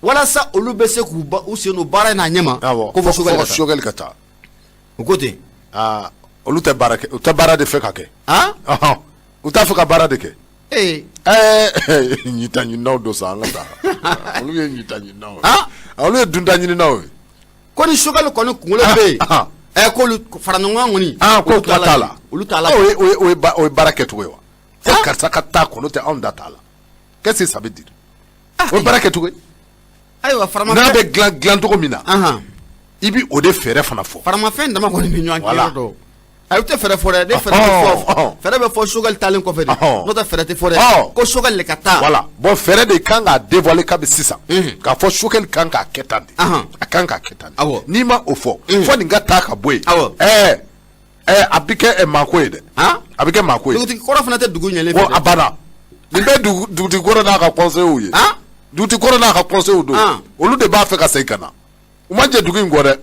walasa olu bɛ se k'u sen don baara in n'a ɲɛma ko fɔ Sogɛli ka taa u ko ten olu tɛ baara kɛ u tɛ baara de fɛ ka kɛ u t'a fɛ ka baara de kɛ ɲita ɲininaw don sa an ka taa olu ye ɲita ɲininaw olu ye dunta ɲininaw ye ko ni Sogɛli kɔni kunkolo bɛ yen k'olu fara ɲɔgɔn kɔni k'o t'a la olu t'a la o ye baara kɛcogo ye wa fo karisa ka taa kɔnɔ tɛ anw da t'a la qu'est-ce que ça veut dire o ye baara kɛcogo ye ayiwa n'a bɛ dilan cogo min na i bi o de fɛɛrɛ fana fɔ faramafɛn dama kɔni bɛ ɲɔgɔn kɛ dɔ ayi u tɛ fɛɛrɛ fɔ dɛ ne fɛɛrɛ tɛ fɔ fɛɛrɛ bɛ fɔ Sogɛli taalen kɔfɛ de n'o tɛ fɛɛrɛ tɛ fɔ dɛ ko Sogɛli le ka taa voilà bon fɛɛrɛ de kan k'a dévoiler kabi sisan k'a fɔ Sogɛli kan k'a kɛ tan de a kan k'a kɛ tan de n'i ma o fɔ fɔ nin ka taa ka bɔ yen a bɛ kɛ maako ye dɛ a bɛ kɛ maako ye dugutigi kɔrɔ fana tɛ dugu ɲɛlen fɛ a banna nin bɛɛ dugutigi kɔrɔ n'a ka conseillers ye dugutigi kɔrɔ n'a ka conseillers don olu de b'a fɛ ka segin ka na u ma jɛ dugu in kɔ dɛ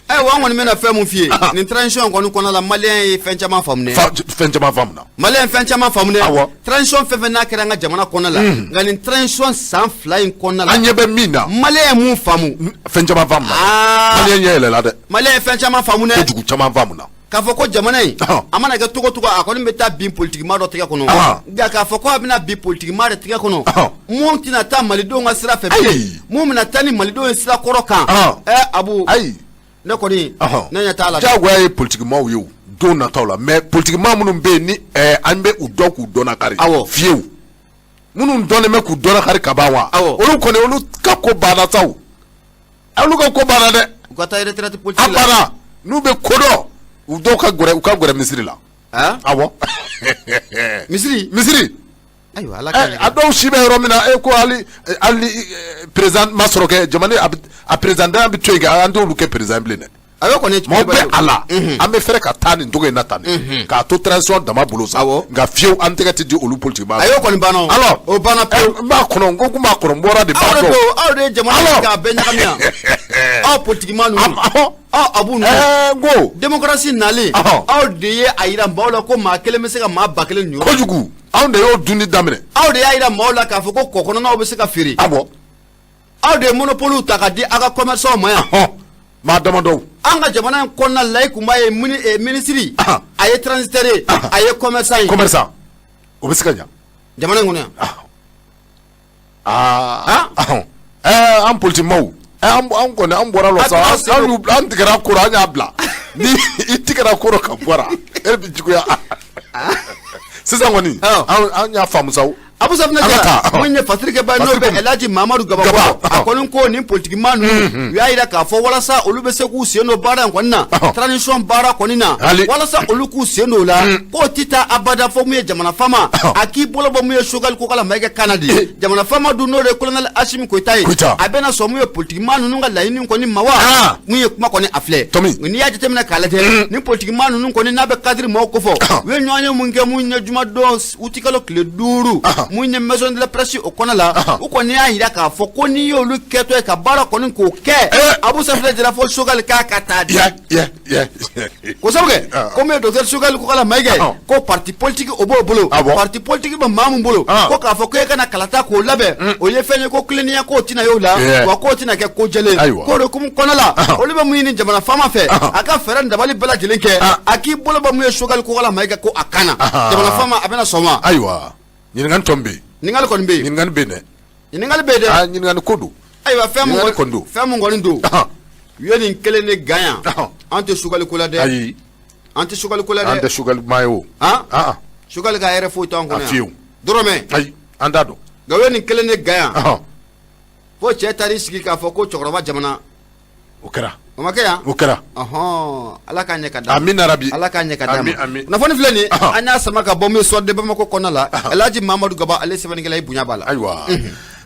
ayiwa an kɔni bɛna fɛn mun f'i ye nin transition kɔni kɔnɔna la maliyɛn ye fɛn caman faamu fɛn caman faamu na maliyɛn ye fɛn caman faamu dɛ transition fɛn fɛn n'a kɛra an ka jamana kɔnɔna la nka nin transition san 2 in kɔnɔna la an ɲɛ bɛ min na maliyɛn ye mun faamu fɛn caman faamu na maliyɛn ɲɛ yɛlɛla dɛ maliyɛn ye fɛn caman faamu dɛ kojugu caman faamu na k'a fɔ ko jamana in a mana kɛ cogo cogo a kɔni bɛ taa bin politikiman dɔ tigɛ kɔnɔ nka k'a fɔ ko a bɛna bin politikiman de tigɛ kɔnɔ mun tɛna taa malidenw ka sira fɛ bilen mun bɛna taa ni malidenw ye sira kɔrɔ kan Abu ne kɔni ne ɲɛ t'a la diyagoya ye politikimanw ye o don nataw la mais politikiman minnu bɛ yen ni an bɛ u dɔn k'u dɔnna kari fiyewu minnu dɔnnen bɛ k'u dɔnna kari ka ban wa olu kɔni olu ka ko banna sa o olu ka ko banna dɛ u ka taa retraite politique la a banna n'u bɛ ko dɔn u dɔw ka gɛrɛ misiri la awɔ misiri ayiwa a dɔw si bɛ yɔrɔ min na ko hali président ma sɔrɔ kɛ jamana a président bɛ to yen an t'olu kɛ président bilen dɛ maaw bɛ a la an bɛ fɛrɛ ka taa nin cogo in na tan de k'a to transition dama bolo sa nka fiyewu an tɛgɛ tɛ di olu politiki ma. a y'o kɔni banna o. alors o banna pewu. n b'a kɔnɔ n ko n b'a kɔnɔ n bɔra de b'a dɔn. aw de ye jamana in k'a bɛɛ ɲagami yan aw politikiman ninnu aw abu ninnu n ko démocratie nalen aw de ye a yira maaw la ko maa kelen bɛ se ka maa ba kelen ɲɔgɔn. kojugu anw de y'o dunni daminɛ. aw de y'a yira maaw la k'a fɔ ko kɔ kɔnɔnaw bɛ se ka feere. awɔ. aw de ye monopole ta ka di aw ka commerçants ma yan. maa damadɔw. an ka jamana in kɔnɔna la i kun b'a ye ministre a ye transitaire a ye commerçant o bɛ se ka ɲa jamana in kɔnɔ yan an politimaw an kɔni an bɔra lɔ sa an tigɛra koro an y'a bila ni i tigɛra koro ka bɔra e bɛ juguya sisan kɔni an y'a faamu sa Abu Safina Jara mun ye fasirikɛba n'o bɛ Elhaji Mamadu Gabakɔ a kɔni ko nin politique ma ninnu u y'a yira k'a fɔ walasa olu bɛ se k'u sen don baara in kɔni na transition baara kɔni na walasa olu k'u sen don o la k'o tɛ taa abada fɔ mun ye jamana faama a k'i bolo bɔ mun ye Choguel ko k'ala Mayiga Kana de jamana faama dun n'o de ye colonel Asimi Koyita ye a bɛna sɔn mun ye politique ma ninnu ka laɲini kɔni ma wa mun ye kuma kɔni a filɛ n'i y'a jateminɛ k'a lajɛ ni politique ma ninnu kɔni n'a bɛ cadre maaw ko fɔ u ye ɲɔgɔn ye mun kɛ mun ɲɛ juma don uti kalo tile 5 mun ye maison de la presse o kɔnɔ la u kɔni y'a yira k'a fɔ ko n'i y'olu kɛtɔ ye ka baara kɔni k'o kɛ Abu Safina Jara fɔ Choguel k'a ka taa di ko sabu kɛ ko min ye docteur Choguel ko k'ala Mayiga ko parti politique o b'o bolo parti politique bɛ maa min bolo ko k'a fɔ ko e kana kalata k'o labɛn o ye fɛn ye ko kilennenya k'o tɛna y'o la wa k'o tɛna kɛ ko jɛlen k'o de kun kɔnɔ la olu bɛ mun ɲini jamana faama fɛ a ka fɛɛrɛ dabali bɛɛ lajɛlen kɛ a k'i bolo bɔ mun ye Choguel ko k'ala Mayiga ko a kana jamana faama a bɛna sɔn wa ayiwa ɲininkali tɔn bɛ yen ɲininkali kɔni bɛ yen ɲininkali bɛ yen dɛ ɲininkali bɛ yen dɛ ɲininkali ko don ayiwa fɛn mun kɔni don u ye nin kelen de gan yan an tɛ Choguel ko la dɛ ayi an tɛ Choguel ko la dɛ an tɛ Choguel maa ye o Choguel ka hɛrɛ foyi t'an kɔnɔ yan fiyewu dɔrɔmɛ ayi an t'a dɔn nka u ye nin kelen de gan yan fo cɛ taar'i sigi k'a fɔ ko cɛkɔrɔba jamana o kɛra o ma kɛ yan o kɛra ala k'a ɲɛ ka d'a ma amin arabi ala k'a ɲɛ ka d'a ma kunnafoni filɛ nin an y'a sama ka bɔ min sɔrɔ de Bamakɔ kɔnɔna la Elhaji Mamadu Gaba ale sɛbɛnnikɛla i bonya b'a la ayiwa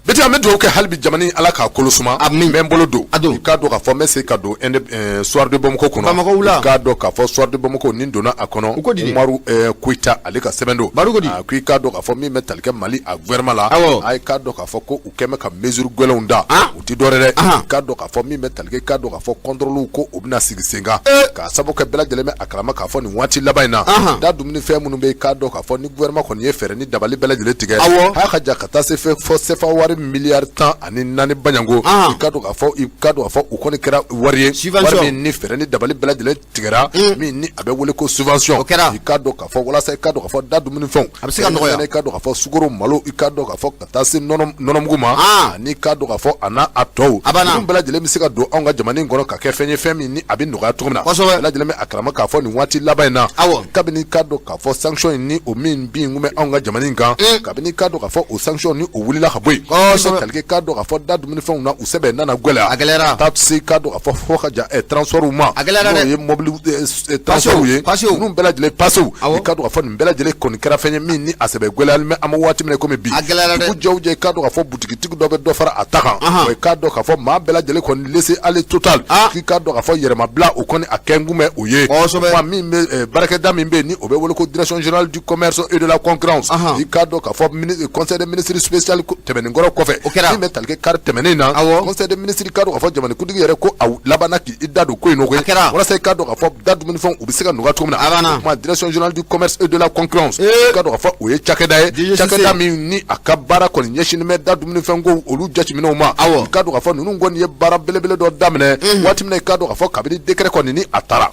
beti an bɛ dugawu kɛ halibi jamana ala k'a kolo suma n bɛ n bolo don i k'a dɔn k'a fɔ n bɛ se ka don soir de Bamakɔ kɔnɔ i k'a dɔn k'a fɔ soir de Bamakɔ nin donna a kɔnɔ Umaru Koyita ale ka sɛbɛn don ko i k'a dɔn k'a fɔ min bɛ tali kɛ Mali a gouvernement la a ye k'a dɔn k'a fɔ ko u kɛn bɛ ka mesure gɛlɛnw da u tɛ dɔwɛrɛ dɛ i k'a dɔn k'a fɔ min bɛ tali kɛ i k'a dɔn k'a fɔ contrôle ko u bɛna sigi sen kan k'a sababu kɛ bɛɛ lajɛlen bɛ a kalama k'a fɔ nin waati laban in na da dumuni fɛn minnu bɛ yen k'a dɔn k'a fɔ ni gouvernement kɔni ye fɛɛrɛ ni dabali bɛɛ lajɛlen tigɛ a ka ja ka taa se fɔ CFA wari miliyari 10 ani 4 baɲango i ka dɔn k'a fɔ u kɔni kɛra wari ye wari min ni fɛɛrɛ ni dabali bɛɛ lajɛlen tigɛra min ni a bɛ wele ko subvention i ka dɔn k'a fɔ walasa i ka dɔn k'a fɔ da dumuni fɛnw a bɛ se ka nɔgɔya i ka dɔn k'a fɔ sukaro malo i ka dɔn k'a fɔ ka taa se nɔnɔmugu ma ani ka dɔn k'a fɔ a n'a a tɔw ninnu bɛɛ lajɛlen bɛ se ka don anw ka jamana in kɔnɔ ka kɛ fɛn ye fɛn min ni a bɛ nɔgɔya cogo min na bɛɛ lajɛlen bɛ a kalama k'a fɔ nin waati laban in na kabini ka dɔn k'a fɔ sanction in ni o min bin kun bɛ anw ka jamana in kan kabini ka dɔn k'a fɔ o sanction ni o wulila ka bɔ yen ka dɔn k'a fɔ da dumuni fɛnw na u sɛbɛn nana gɛlɛya taa se ka dɔn k'a fɔ fɔ ka ja transport ma n'o ye mobili transport ye ninnu bɛɛ lajɛlen passew i ka dɔn k'a fɔ nin bɛɛ lajɛlen kɔni kɛra fɛn ye min ni a sɛbɛn gɛlɛyalen bɛ an bɛ waati min na komi bi dugu jɛw i ka dɔn k'a fɔ butigitigi dɔ bɛ dɔ fara a ta kan wa i ka dɔn k'a fɔ maa bɛɛ lajɛlen kɔni laisser aller total k'i ka dɔn k'a fɔ yɛrɛmabila o kɔni a kɛ n kun bɛ o ye wa min bɛ baarakɛda min bɛ yen ni o bɛ wele ko direction générale du commerce et de la concurrence i ka dɔn k'a fɔ conseil des ministres spécial tɛmɛnen kɔrɔ kɔfɛ min bɛ tali kɛ kari tɛmɛnen na conseil des ministres ka dɔn k'a fɔ jamanikuntigi yɛrɛ ko a labanna k'i da don ko in nɔgɔ ye walasa i ka dɔn k'a fɔ da dumunifɛnw u bɛ se ka nɔgɔya cogo min na o kuma direction générale du commerce et de la concurrence i ka dɔn k'a fɔ o ye cakɛda ye cakɛda min ni a ka baara kɔni ɲɛsinnen bɛ da dumunifɛn ko olu jateminɛw ma i ka dɔn k'a fɔ ninnu kɔni ye baara belebele dɔ daminɛ waati min na i ka dɔn k'a fɔ kabini décret kɔni ni a taara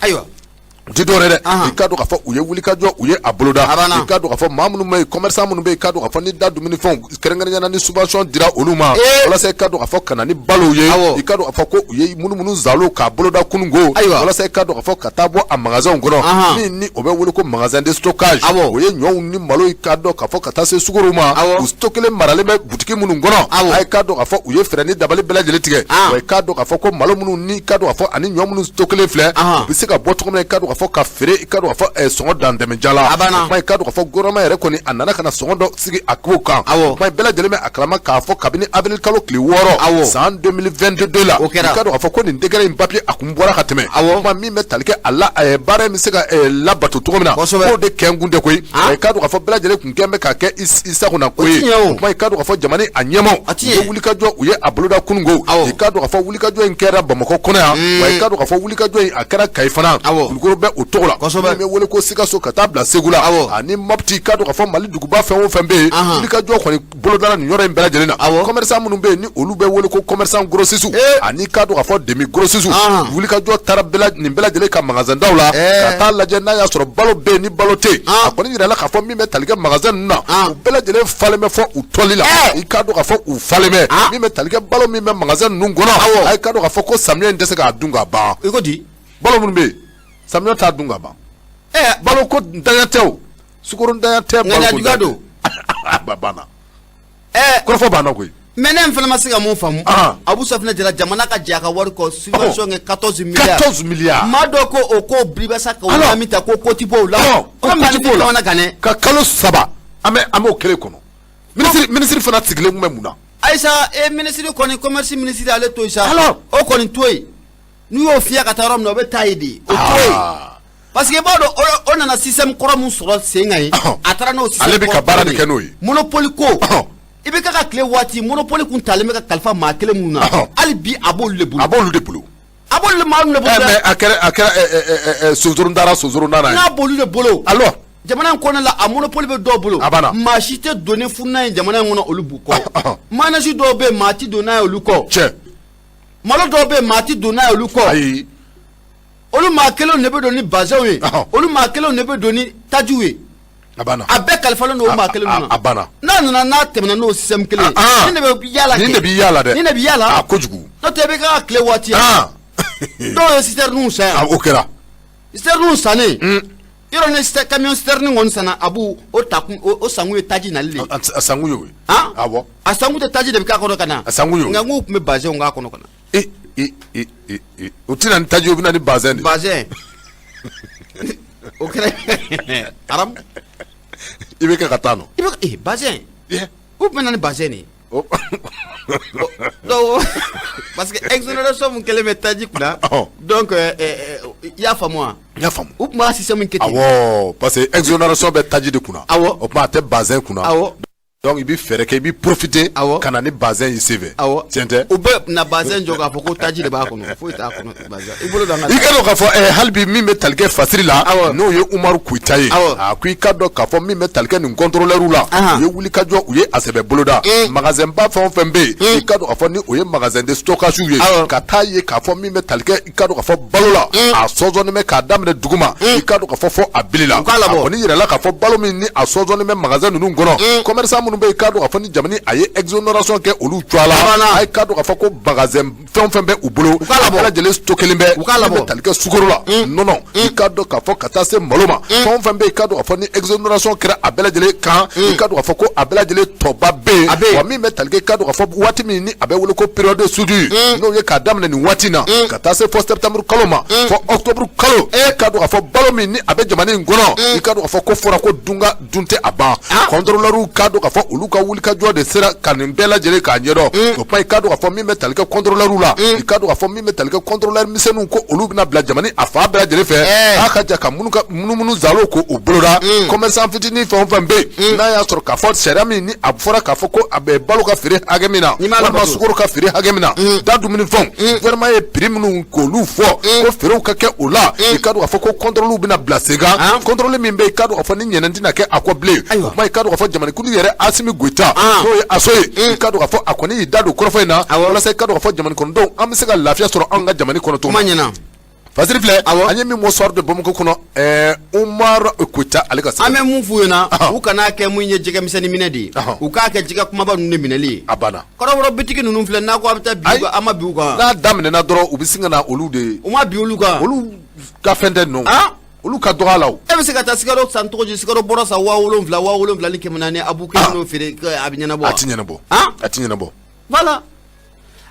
u tɛ dɔwɛrɛ dɛ i ka dɔn k'a fɔ u ye wulikajɔ u ye a boloda i ka dɔn k'a fɔ maa minnu bɛ yen commerçant minnu bɛ yen i ka dɔn k'a fɔ ni da dumunifɛnw kɛrɛnkɛrɛnnenya ni subvention dira olu ma walasa i ka dɔn k'a fɔ ka na ni balow ye i ka dɔn k'a fɔ ko u ye munumunu zalo k'a boloda kununko walasa i ka dɔn k'a fɔ ka taa bɔ a magasinw kɔnɔ min ni o bɛ wele ko magasin de stockage o ye ɲɔw ni malo i ka dɔn k'a fɔ ka taa se sukaro ma u stockelen maralen bɛ butigi minnu kɔnɔ a i ka dɔn k'a fɔ u ye fɛɛrɛ ni dabali bɛɛ lajɛlen tigɛ wa i ka dɔn k'a fɔ ko malo minnu ni i ka dɔn k'a fɔ ani ɲɔ minnu stockelen filɛ u bɛ se ka bɔ cogo min na i ka dɔn k'a fɔ ka feere i ka dɔn k'a fɔ sɔngɔ dan tɛmɛja la kuma i ka dɔn k'a fɔ gouvernement yɛrɛ kɔni a nana ka na sɔngɔ dɔ sigi a kow kan kuma bɛɛ lajɛlen bɛ a kalama k'a fɔ kabini avril kalo tile 6 san 2022 la i ka dɔn k'a fɔ ko nin décret in papier a kun bɔra ka tɛmɛ kuma min bɛ tali kɛ a la baara in bɛ se ka labato cogo min na k'o de kɛ n kun tɛ koyi i ka dɔn k'a fɔ bɛɛ lajɛlen kun kɛn bɛ k'a kɛ i sagona ko ye kuma i ka dɔn k'a fɔ jamana a ɲɛmaw u ye wulikajɔ u ye a boloda kununko i ka dɔn k'a fɔ wulikajɔ in kɛra Bamakɔ kɔnɔ yan wa i ka dɔn k'a fɔ wulikajɔ in a kɛra Kayi fana Kulukoro bɛ o togo la min bɛ wele ko Sikaso ka taa bila Segu la ani Mopti ka dɔn ka fɔ Mali duguba fɛn o fɛn bɛ yen wulikajɔ kɔni bolodala nin yɔrɔ in bɛɛ lajɛlen na commerçant minnu bɛ yen ni olu bɛ wele ko commerçant grossistes ani ka dɔn ka fɔ demi grossistes wulikajɔ taara nin bɛɛ lajɛlen ka magasin daw la ka taa lajɛ n'a y'a sɔrɔ balo bɛ yen ni balo tɛ a kɔni yirala k'a fɔ min bɛ tali kɛ magasin ninnu na u bɛɛ lajɛlen falen bɛ fɔ u tɔli la i ka dɔn ka fɔ u falen bɛ min bɛ tali kɛ balo min bɛ magasin ninnu kɔnɔ a ye ka dɔn ka fɔ ko samiya in tɛ se k'a dun ka ban i ko di balo minnu bɛ yen samiya t'a dun ka ban balo ko ntanya tɛ o sukoro ntanya tɛ balo ko ntanya don banna kɔrɔfɔ banna koyi mais ne fana ma se ka mun faamu Abu Safinɛ Jara jamana ka jɛ a ka wari kɔ subvention kɛ 14 milliards maa dɔ ko o ko Bribasa ka o min ta ko ti bɔ o la ko Mali tɛ jamana kan dɛ ka kalo 3 an b'o kelen kɔnɔ ministre fana sigilen tun bɛ mun na Ayisa ministre kɔni commerce ministre ale to sa o kɔni to yen n'u y'o fiyɛ ka taa yɔrɔ min na o bɛ taa yen de o to yen parce que i b'a dɔn o nana système kɔrɔ mun sɔrɔ sen kan ye a taara n'o système ale bɛ ka baara de kɛ n'o ye monopole ko i bɛ ka tile waati monopole kun talen bɛ ka kalifa maa kelen mun na hali bi a b'olu de bolo a b'olu de bolo maa de bolo mais a kɛra sozoro nana n'a b'olu de bolo alors jamana in kɔnɔ la a monopole bɛ dɔw bolo maa si tɛ don ni fununa ye jamana in kɔnɔ olu b'u kɔ manasi dɔw bɛ yen maa ti don n'a ye olu kɔ cɛ malo dɔw bɛ yen maa ti don n'a ye olu kɔ ayi olu maa kelenw de bɛ don ni bazɛnw ye olu maa kelenw de bɛ don ni tajiw ye a banna a bɛɛ kalifalen don o maa kelen na a banna n'a nana n'a tɛmɛna n'o système kelen ye nin de bɛ yaala nin de b'i yaala dɛ nin de b'i yaala kojugu n'o tɛ i bɛ ka tile waati dɔw ye citerne san yan o kɛra citerne sannen yɔrɔ ni camion citerne kɔni sanna a b'o takun o sankun ye taji nali de a sankun ye o ye awɔ a sankun tɛ taji de bɛ k'a kɔnɔ ka na a sankun ye o nka n k'u tun bɛ bazɛnw k'a kɔnɔ ka na o tɛna ni taji o bɛ na ni bazɛn de bazɛn o kɛra aramu i bɛ kɛ ka taa nɔ i bɛ bazɛn o bɛ na ni bazɛn de donc parce que exonération mun kɛlen bɛ taji kunna donc i y'a faamu wa n y'a faamu u tun b'a système kɛ ten awɔ parce que exonération bɛ taji de kunna awɔ o tuma a tɛ bazɛn kunna awɔ donc i bɛ fɛɛrɛ kɛ i bɛ profiter ka na ni bazɛn y'i sen fɛ awɔ tiɲɛ tɛ u bɛ na bazɛn jɔ k'a fɔ ko taji de b'a kɔnɔ foyi t'a kɔnɔ bazɛn i bolo da n ka i ka dɔn k'a fɔ hali bi min bɛ tali kɛ fasiri la n'o ye Umaru Kuyita ye a ko i ka dɔn k'a fɔ min bɛ tali kɛ nin contrôleur la u ye wulikajɔ u ye a sɛbɛ boloda magasin ba fɛn o fɛn bɛ yen i ka dɔn k'a fɔ ni o ye magasin de stockage ye ka taa ye k'a fɔ min bɛ tali kɛ i ka dɔn k'a fɔ balo la a sɔsɔlen bɛ k'a daminɛ duguma i ka dɔn k'a fɔ fɔ a bili la a kɔni yirala k'a fɔ balo min ni a sɔsɔlen bɛ magasin ninnu kɔnɔ commerçant minnu bɛ yen i ka dɔn k'a fɔ ni jamana a ye exonération kɛ olu cɔ la a ye ka dɔn k'a fɔ ko magasin fɛn o fɛn bɛ u bolo bɛɛ lajɛlen stockelen bɛ bɛ tali kɛ sukaro la nɔnɔ i ka dɔn k'a fɔ ka taa se malo ma fɛn o fɛn bɛ yen i ka dɔn k'a fɔ ni exonération kɛra a bɛɛ lajɛlen kan i ka dɔn k'a fɔ ko a bɛɛ lajɛlen tɔba bɛ yen wa min bɛ tali kɛ i ka dɔn k'a fɔ waati min ni a bɛ wele ko période de soudure n'o ye k'a daminɛ nin waati na ka taa se fɔ septembre kalo ma fɔ octobre kalo i ka dɔn k'a fɔ balo min ni a bɛ jamana in kɔnɔ i ka dɔn k'a fɔ ko fɔra ko dun tɛ a ban contrôleur ka dɔn k'a fɔ olu ka wulikajɔ de sera ka nin bɛɛ lajɛlen k'a ɲɛdɔn o kuma i ka dɔn k'a fɔ min bɛ tali kɛ contrôleur la i ka dɔn k'a fɔ min bɛ tali kɛ contrôleur misɛnninw ko olu bɛna bila jamana a fa bɛɛ lajɛlen fɛ a ka jan ka munumunu zalo ko o boloda commerçant fitinin fɛn o fɛn bɛ yen n'a y'a sɔrɔ k'a fɔ sariya min ni a fɔra k'a fɔ ko a bɛ balo ka feere hakɛ min na walima sukaro ka feere hakɛ min na da dumuni fɛnw gouvernement ye prix minnu k'olu fɔ ko feerew ka kɛ o la i ka dɔn k'a fɔ ko contrôle bɛna bila sen kan contrôle min bɛ yen i ka dɔn k'a fɔ ni ɲɛnɛ tɛna kɛ a kɔ bilen o kuma i ka dɔn k'a fɔ jamanikuntigi yɛrɛ Asimi Goyita n'o ye aso ye i ka dɔn k'a fɔ a kɔni y'i da don kɔrɔfɔ in na walasa i ka dɔn k'a fɔ jamana kɔnɔdenw an bɛ se ka lafiya sɔrɔ an ka jamana kɔnɔ cogo min na fasiri filɛ an ye min mɔ soir de Bamakɔ kɔnɔ Umaru Kuyita ale ka an bɛ mun f'u ɲɛna u kana kɛ mun ye jɛgɛmisɛnnin minɛ de ye u k'a kɛ jɛgɛ kumaba ninnu de minɛli ye a banna kɔrɔbɔrɔ bitigi ninnu filɛ n'a ko a bɛ taa bi an ma bi u kan n'a daminɛna dɔrɔn u bɛ sin ka na olu de u ma bi olu kan olu ka fɛn tɛ ninnu olu ka dɔgɔ la o e bɛ se ka taa sigaro san cogo di sigaro bɔra san 7,000 ni 400 a b'u kɛ n'o feere a bɛ ɲɛnabɔ a ti ɲɛnabɔ a ti ɲɛnabɔ voilà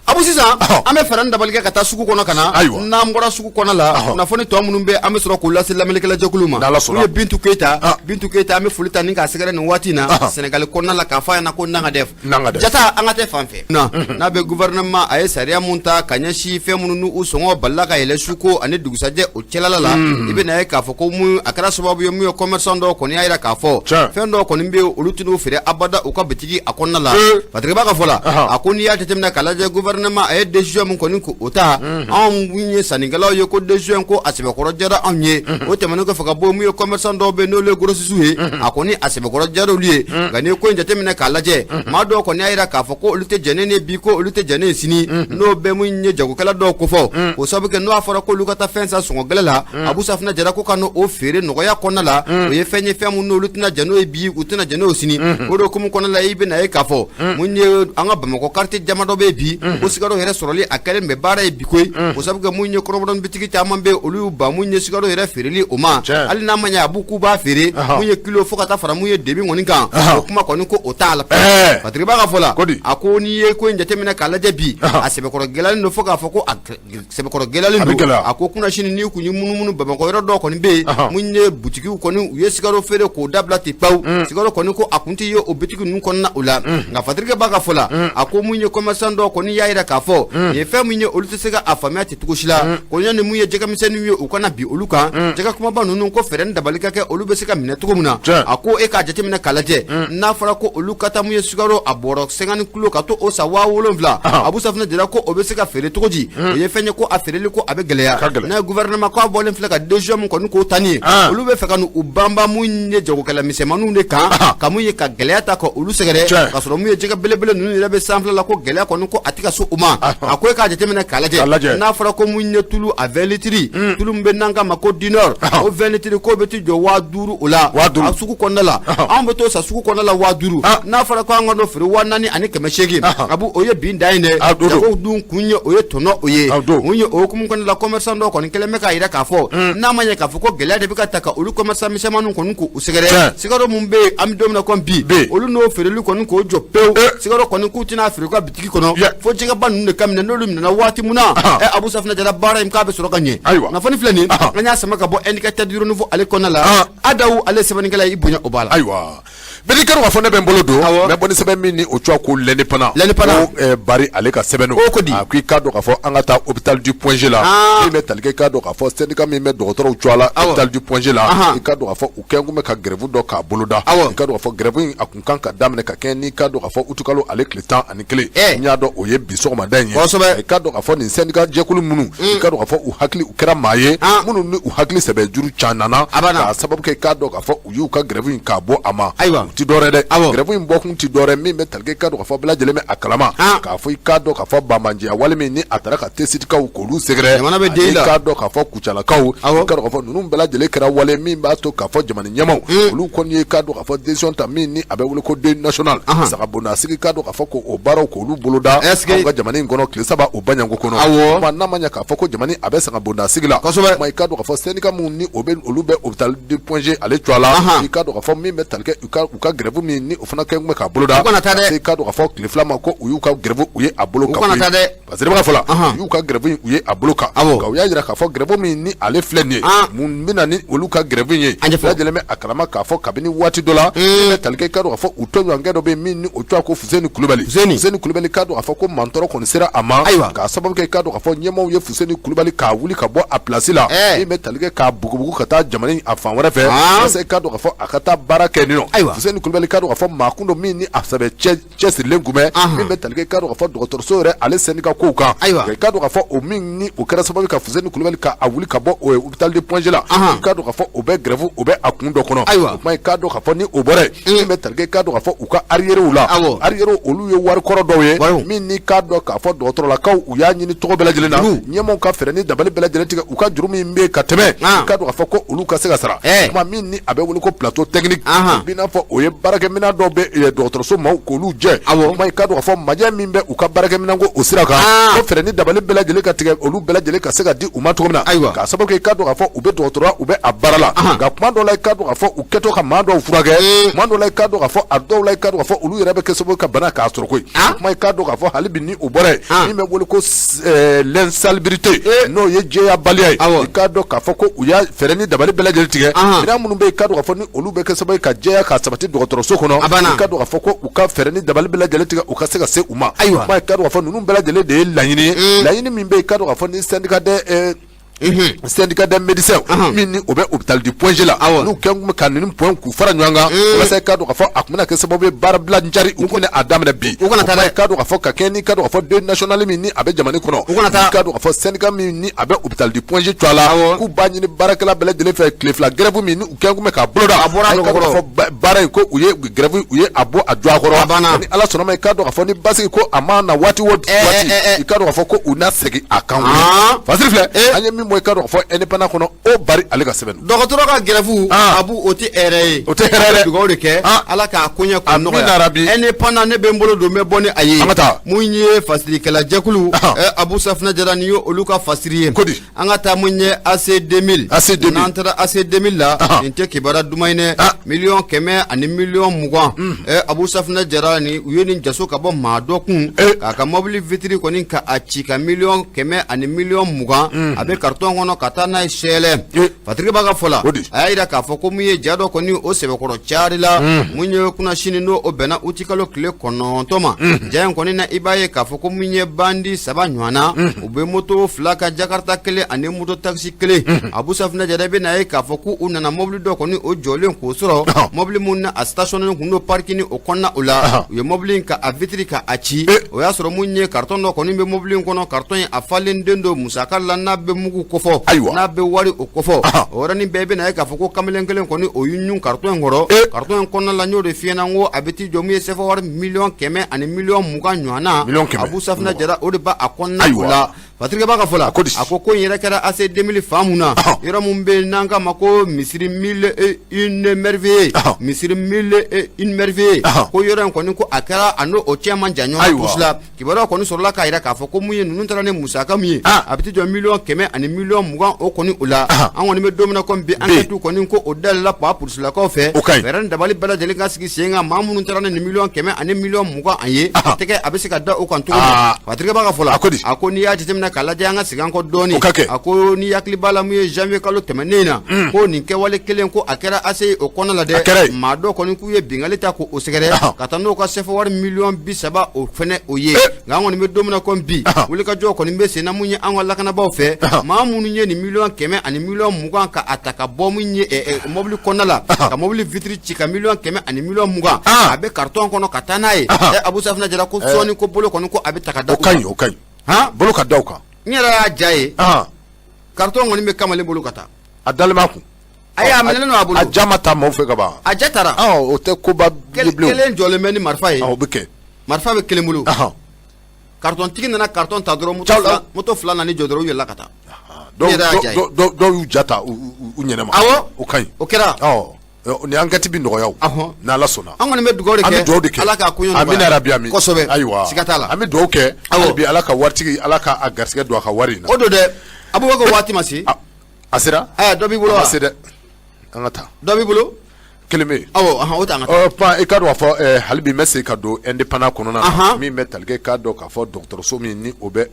Abu sisan an bɛ fɛɛrɛ dabali kɛ ka taa sugu kɔnɔ ka na n'an bɔra sugu kɔnɔ la kunnafoni tɔ minnu bɛ an bɛ sɔrɔ k'u lase lamɛnnikɛla jɛkulu ma n'u ye Bintu Keyita an bɛ foli ta ni k'a sɛgɛrɛ nin waati in na Sénégal kɔnɔna la k'a fɔ a ɲɛna ko Nangadef Jata an ka tɛ fan fɛ n'a bɛ gouvernement a ye sariya mun ta ka ɲɛsin fɛn minnu n'u sɔngɔ balila ka yɛlɛ suko ani dugusajɛ o cɛlala la i bɛ na ye k'a fɔ ko mun a kɛra sababu ye mun ye commerçant dɔw kɔni y'a jira k'a fɔ fɛn dɔw kɔni bɛ olu tɛn'u feere abada u ka bitigi a kɔnɔna la Patrick Ba ka fɔ la a ko n'i y'a jateminɛ k'a lajɛ gouvernement a décision mun koni ko ota an winye saningala yo ko décision ko asebe ko jara anye o temano ko faka bo mu commerçant do be no le grosse suye akoni asebe ko jara lié gane ko njate mena kalaje ma do ko ni ayira ka fako olute jenene bi ko olute jene sini no be mu nye jago kala do ko fo o sabu ke no afara ko lukata fensa so ngala abu safna jara ko kanu o fere no ya konna la o ye fenye femu no lutina jano e bi utina jano sini o do ko mu konna la ibe na e ka fo munye anga ba ko carte jamado be bi o sigaro here soroli akale me bara e bi koy o sabu ke munye korobron bitiki tamambe olu ba munye sigaro here fereli o ma ali na manya buku ba fere munye kilo fo kata fara munye debi ngoni kan o kuma koni ko otala patri ba ka fola ako ni ye ko njate mena kala jabi asebe ko gelal no fo ka fo ko sebe ko gelal ndo ako kuna shini ni ku nyumunu baba ko do ko ni be munye butiki ko ni ye sigaro fere ko dabla ti paw sigaro ko ni ko akunti yo obitiki nu ko na ula nga patri ba ka fola ako munye commerçant do ko ni yaira ka fo ye fe munye oluti sega afami ati tukushila ko nyane munye jega miseni yo ukana bi oluka jega kuma ba nunu ko fere ndabalika ke olube sega mine tukumuna ako e ka jate mena kala je na fara ko oluka ta munye sigaro aboro 50 kilo ka to o sa wa wolonvla abu safna dira ko obesika fere tokoji ye fenye ko afereli ko abe geleya na gouvernement ko abolen fleka dejo mun ko ko tani olube feka nu ubamba munye jogo kala misemanu ne ka munye ka geleya ta ko olu segere ka soro munye jega belebele nu rebe sample la ko geleya ko ko atika su uma akoy ka jete mena kalaje na fara ko munye tulu a 20 litri tulu mbe nanga mako dinor o 20 litri ko beti jo wa duru ola asuku konnala ambe to sa suku konnala wa duru na fara ko ngono fere wanani ani keme shegi abu oye bindaine ko dun kunye oye tono oye munye o kum kon la commerçant do kon kele meka ira ka fo na manya ka fo ko gele de bika taka olu commerçant mi semanu kon ko usegere sigaro mumbe am domna kon bi olu no fere lu kon ko jo pew sigaro kon ku tina afrika bitiki kono fo jiga ban ne kam ne no lum na wati muna e abu safna jara bara im ka be soro kanye na fani flani nya sama ka bo indicateur du renouveau ale konala adawu ale sebani kala ibunya obala aywa bedi karo wa fone ben bolodo me boni sebe mini o twa ko l'indépendant bari ale ka sebeno akui kado ka fo angata hôpital du Point G là e me talke kado ka fo syndicat mi me docteur o twa la hôpital du Point G là e kado ka fo o kengu me ka grève do ka boloda e kado ka fo grève akunkan ka damne ka ken ni kado ka fo utukalo ale kletan ani kle nya do o ye biso ma danye e kado ka fo ni syndicat jekulu munu e kado ka fo u hakli u kera maye munu ni u hakli sebe juru chanana ka sababu ke kado ka fo u yu ka grève ka bo ama ti dore de grève bo kun ti dore mi me talke kado ka fo bla jele me akalama ka fo kado ka fo bamanje wale mi ni atara ka tesiti ka ko lu segre kado ka fo kuchala ka kado ka fo nunu bla jele kera wale mi ba to ka fo jamani nyama lu kon ye kado ka fo decision ta mi ni abe wule ko de national saka bona sigi kado ka fo ko o baro ko lu boloda ka jamani ngono klesaba o banyango kono ma na manya ka fo ko jamani abe saka bona sigla ma kado ka fo senika mu ni obe olube hôpital du Point G ale twala kado ka fo mi me talke uka grève mi ni ofana ke ngme ka boloda se kado ka fo kleflama ko uyuka grève uye aboloka parce que ba fola uyuka grève uye aboloka ka uya jira ka fo grève mi ni ale fleni mun bina ni oluka grève ye la jele me akalama ka fo kabini wati dola me talke kado ka fo uto yangedo be mi ni otwa ko Fuseni Kulubali kado ka fo ko mantoro kon sera ama ka sababu ke kado ka fo nyemo ye Fuseni Kulubali ka wuli ka bo a place la me talke ka bugubugu kata jamani afan wara fe se kado ka fo akata barake ni no Fuseni Kulubali kado ka fo makundo mi ni asabe chesi lengume me talke kado ka fo docteur sore ale sendika ko ka kado ka fo o min ni o kera sababu ka Fuseni Kulubali ka awuli ka bo o hôpital de Point G la kado ka fo o be grève o be akundo kono ma kado ka fo ni o bore me talke kado ka fo o ka arrière ula arrière olu ye war koro do ye min ni kado ka fo docteur la ka u ya nyini to bela jelena nyemo ka fere ni dabali bela jelena tika u ka jurumi mbe ka teme kado ka fo ko olu ka sega sara ma min ni abe wuli ko plateau technique bina fo o ye barake mina do be docteur so ma ko lu je ma kado ka fo maje min be u ka barake mina ngo o sira ka ko fere ni dabali bela jelena ka tika olu bela jelena ka sega di u ma to mina ka sababu ke kado ka fo u be docteur u be abarala ga kuma do la kado ka fo u keto ka ma do furage ma do la kado ka fo ado la kado ka fo olu yere be ke sababu ka bana ka soro ko ma kado ka fo halibi ni o bore ni me wuli ko l'insalubrité no ye je ya baliay kado ka fo ko u ya fere ni dabali bela jelena tika ina munu be kado ka fo ni olu be ke sababu ka je ya ka sabati docteur so kono kado ka fo ko u ka fere ni dabali bela jelena tika u ka sega se uma ma kado ka fo nunu bela jelena de la yini min be kado ka fo ni syndicat de syndicat des médecins min ni o bɛ hôpital du Point G la n'u kɛ kun bɛ ka ninnu point k'u fara ɲɔgɔn kan walasa i ka dɔn k'a fɔ a kun bɛna kɛ sababu ye baara bila njari u kun a daminɛ bi u kana taa dɛ i ka dɔn k'a fɔ ka kɛ ni ka dɔn k'a fɔ deuil national min ni a bɛ jamana kɔnɔ u kana taa i ka dɔn k'a fɔ syndicat min ni a bɛ hôpital du Point G to a la k'u b'a ɲini baarakɛla bɛɛ lajɛlen fɛ tile fila grève min ni u kɛ kun bɛ k'a bolo da a bɔra nɔgɔ kɔrɔ baara in ko u ye grève u ye a bɔ a jɔ a kɔrɔ ni Ala sɔnna ma i ka dɔn k'a fɔ ni basigi ko a ma na waati o waati i ka dɔn k'a fɔ ko u na segin a kan fasiri filɛ an ye min bɔ i ka dɔn k'a fɔ indépendant kɔnɔ o bari ale ka sɛbɛn dɔgɔtɔrɔ ka grève abu o tɛ hɛrɛ ye o tɛ hɛrɛ dɛ dugawu de kɛ Ala k'a koɲɛ k'o nɔgɔya indépendant ne bɛ n bolo don n bɛ bɔ ni a ye mun ye fasilikɛla jɛkulu Abu Safinɛ Jara ni ye olu ka fasiri ye an ka taa mun ye AC 2000 n'an taara AC 2000 la nin tɛ kibaruya duman ye dɛ miliyɔn 100 ani miliyɔn 20 Abu Safinɛ Jara ni u ye nin jaso ka bɔ maa dɔ kun k'a ka mobili vitiri kɔni ka a ci ka miliyɔn 100 ani miliyɔn 20 a bɛ carton kɔnɔ ka taa n'a ye sɛlɛ Patrick b'a ka fɔ la a y'a jira k'a fɔ ko mun ye ja dɔ kɔni o sɛbɛkɔrɔ cari la mun ye kunnasini n'o o bɛnna uti kalo tile 9 ma ja in kɔni na i b'a ye k'a fɔ ko mun ye bandi 3 ɲɔgɔnna u bɛ moto 2 ka Jakarta 1 ani moto taxi 1 Abu Safinɛ Jara bɛ na ye k'a fɔ ko u nana mobili dɔ kɔni o jɔlen k'o sɔrɔ mobili mun na a stationné kun do parking o kɔnɔna o la u ye mobili ka a vitiri ka a ci o y'a sɔrɔ mun ye carton dɔ kɔni bɛ mobili kɔnɔ carton in a falen den do musaka la n'a bɛ mugu kɔfɔ n'a bɛ wari o kɔfɔ o yɔrɔnin bɛɛ bɛ na ye k'a fɔ ko kamalen kelen kɔni o y'u ɲun carton in kɔrɔ carton in kɔnɔna la n y'o de f'i ɲɛna n ko a bɛ t'i jɔ mun ye CFA wari miliyɔn 100 ani miliyɔn 20 ɲɔgɔnna Abu Safinɛ Jara o de b'a a kɔnɔna o la Patrick b'a ka fɔ la a ko in yɛrɛ kɛra AC 2000 faamu na yɔrɔ mun bɛ yen n'an k'a ma ko misiri 1001 merveille misiri 1001 merveille ko yɔrɔ in kɔni ko a kɛra a n'o o cɛ man jan ɲɔgɔn na la kibaruya kɔni sɔrɔla k'a jira k'a fɔ ko mun ye ninnu taara ni musaka min ye a bɛ t'i jɔ miliyɔn 100 ani miliyɔn 20 o kɔni o la an kɔni bɛ don min na komi bi enquête kɔni ko o dayɛlɛla polisilakaw fɛ fɛɛrɛ ni dabali bɛɛ lajɛlen ka sigi sen kan maa minnu taara ni miliyɔn 100 ani miliyɔn 20 an ye tɛgɛ a bɛ se ka da o kan cogo min Patrick b'a ka fɔ la a ko n'i y'a jateminɛ k'a lajɛ an ka segin an kɔ dɔɔni a ko ni hakili b'a la mun ye janvier kalo tɛmɛnen na ko nin kɛwale kelen ko a kɛra AC o kɔnɔ la dɛ maa dɔ kɔni k'u ye bingali ta k'o sɛgɛrɛ ka taa n'o ka CFA wari miliyɔn 30 o fɛnɛ o ye nka an kɔni bɛ don min na komi bi wulikajɔ kɔni bɛ sen na mun ye an ka lakanabaaw fɛ maa minnu ye nin miliyɔn 100 ani miliyɔn 20 ka a ta ka bɔ mun ye mobili kɔnɔna la ka mobili vitiri ci ka miliyɔn 100 ani miliyɔn 20 a bɛ carton kɔnɔ ka taa n'a ye Abu Safinɛ Jara ko sɔɔni ko bolo kɔni ko a bɛ ta ka da o ka ɲi bolo ka da o kan n yɛrɛ y'a ja ye carton kɔni bɛ kamalen bolo ka taa a dalen b'a kun ayi a minɛlen don a bolo a ja ma taa maaw fɛ ka ban a ja taara o tɛ koba bilen kelen jɔlen bɛ ni marifa ye o bɛ kɛ marifa bɛ kelen bolo carton tigi nana carton ta dɔrɔn moto 2 nana jɔ dɔrɔn u yɛlɛla ka taa dɔw y'u ja ta u ɲɛnɛma o ka ɲi o kɛra ni enquête bi nɔgɔya o n'Ala sɔnna an kɔni bɛ dugawu de kɛ Ala k'a koɲɛ nɔgɔya amina rabi ami kosɛbɛ ayiwa siga t'a la an bɛ dugawu kɛ hali bi Ala ka waritigi Ala ka a garisɛgɛ don a ka wari in na o don dɛ Abubakar waati ma se a sera dɔ b'i bolo wa a ma se dɛ an ka taa dɔ b'i bolo kelen bɛ yen o t'an ka taa pan i ka dɔn k'a fɔ hali bi n bɛ segin ka don indépendant kɔnɔna na min bɛ tali kɛ k'a dɔn k'a fɔ dɔgɔtɔrɔso min ni o bɛ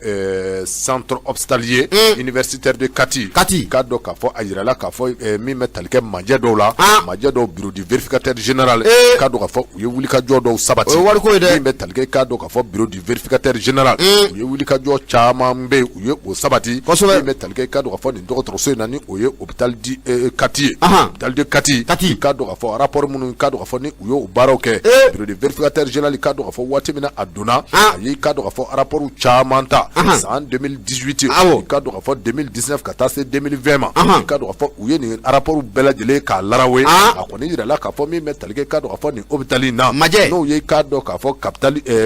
centre hospitalier universitaire de Kati k'a dɔn k'a fɔ a yirala k'a fɔ min bɛ tali kɛ majɛ dɔw la majɛ dɔw bureau du vérificateur général k'a dɔn k'a fɔ u ye wulikajɔ dɔw sabati min bɛ tali kɛ k'a dɔn k'a fɔ bureau du vérificateur général u ye wulikajɔ caman bɛ yen u ye o sabati min bɛ tali kɛ k'a dɔn k'a fɔ nin dɔgɔtɔrɔso in na ni o ye hôpital di Kati ye hôpital de Kati k'a dɔn k'a fɔ rapport minnu k'a dɔn k'a fɔ ni u y'o baaraw kɛ bureau de vérificateur général k'a dɔn k'a fɔ waati min na a donna a ye k'a dɔn k'a fɔ rapports caman ta san 2018 k'a dɔn k'a fɔ 2019 ka taa se 2020 ma k'a dɔn k'a fɔ u ye nin rapports bɛɛ lajɛlen k'a larawe a kɔni yirala k'a fɔ min bɛ tali kɛ k'a dɔn k'a fɔ nin hôpital in na n'o ye k'a dɔn k'a fɔ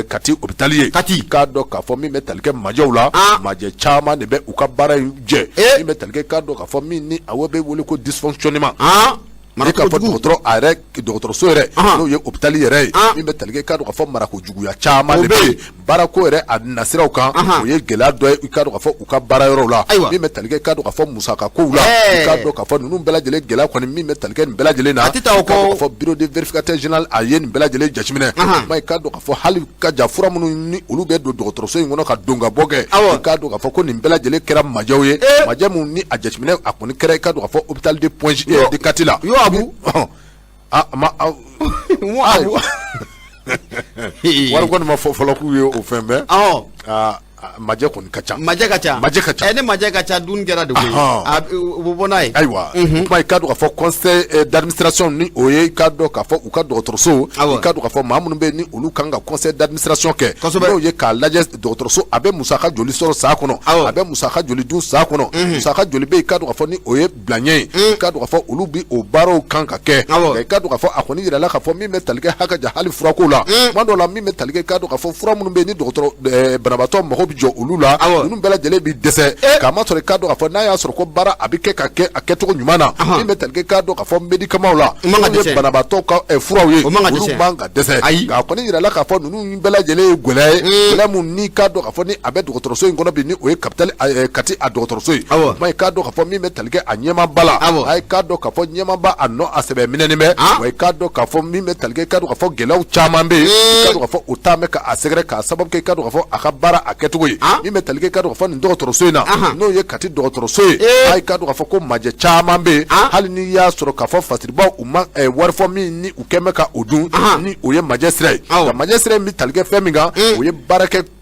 Kati hôpital ye k'a dɔn k'a fɔ min bɛ tali kɛ majɛw la majɛ caman de bɛ u ka baara in jɛ min bɛ tali kɛ k'a dɔn k'a fɔ min ni awɔ bɛ wele ko dysfonctionnement ne k'a fɔ dɔgɔtɔrɔ a yɛrɛ dɔgɔtɔrɔso yɛrɛ n'o ye hôpital yɛrɛ ye min bɛ tali kɛ k'a dɔn k'a fɔ marakojuguya caman de bɛ yen baarako yɛrɛ a nasiraw kan o ye gɛlɛya dɔ ye i k'a dɔn k'a fɔ u ka baara yɔrɔw la min bɛ tali kɛ k'a dɔn k'a fɔ musakakow la i k'a dɔn k'a fɔ ninnu bɛɛ lajɛlen gɛlɛya kɔni min bɛ tali kɛ nin bɛɛ lajɛlen na k'a dɔn k'a fɔ bureau de vérificateur général a ye nin bɛɛ lajɛlen jateminɛ i k'a dɔn k'a fɔ hali ka ja fura minnu ni olu bɛ don dɔgɔtɔrɔso in kɔnɔ ka don ka bɔ kɛ i k'a dɔn k'a fɔ ko nin bɛɛ lajɛlen kɛra majɛw ye majɛ minnu ni a jateminɛ a kɔni kɛra i k'a dɔn k'a fɔ hôpital de Point G de Kati la wari kɔni ma fɔ fɔlɔ k'u ye o fɛn bɛɛ majɛ kɔni ka ca majɛ ka ca ne majɛ ka ca dun kɛra de o bɔ n'a ye ayiwa kuma i ka dɔn k'a fɔ conseil d'administration ni o ye i ka dɔn k'a fɔ u ka dɔgɔtɔrɔso i ka dɔn k'a fɔ maa minnu bɛ ni olu kan ka conseil d'administration kɛ n'o ye k'a lajɛ dɔgɔtɔrɔso a bɛ musaka joli sɔrɔ san kɔnɔ a bɛ musaka joli dun san kɔnɔ musaka joli bɛ i ka dɔn k'a fɔ ni o ye bilaɲɛ ye i ka dɔn k'a fɔ olu bi o baaraw kan ka kɛ nka i ka dɔn k'a fɔ a kɔni yirala k'a fɔ min bɛ tali kɛ hakaja hali furako la tuma dɔw la min bɛ tali kɛ i ka dɔn k'a fɔ fura minnu bɛ ni dɔgɔtɔrɔ banabaatɔ mago bɛ jɔ olu la ninnu bɛɛ lajɛlen bi dɛsɛ k'a ma sɔrɔ i ka dɔn k'a fɔ n'a y'a sɔrɔ ko baara a bɛ kɛ ka kɛ a kɛcogo ɲuman na min bɛ tali kɛ i ka dɔn k'a fɔ médicament la n'o ye banabaatɔ ka furaw ye olu man ka dɛsɛ nka a kɔni yirala k'a fɔ ninnu bɛɛ lajɛlen ye gɛlɛya ye gɛlɛya mun n'i ka dɔn k'a fɔ ni a bɛ dɔgɔtɔrɔso in kɔnɔ bi ni o ye Kati a dɔgɔtɔrɔso ye i ka dɔn k'a fɔ min bɛ tali kɛ a ɲɛmaaba la i ka dɔn k'a fɔ ɲɛmaaba a nɔ a sɛbɛ minɛnen bɛ wa i ka dɔn k'a fɔ min bɛ tali kɛ i ka dɔn k'a fɔ gɛlɛyaw caman bɛ yen i ka dɔn k'a fɔ o taa mɛ k'a sɛgɛrɛ k'a sababu kɛ i ka dɔn k'a fɔ a ka baara a kɛcogo ye min bɛ tali kɛ i ka dɔn k'a fɔ nin dɔgɔtɔrɔso in na n'o ye Kati dɔgɔtɔrɔso ye i ka dɔn k'a fɔ ko majɛ caman bɛ yen hali n'i y'a sɔrɔ k'a fɔ fasiribaw u ma wari fɔ min ni u kɛ mɛ ka o dun ni o ye majɛ sira ye nka majɛ sira in bɛ tali kɛ fɛn min kan o ye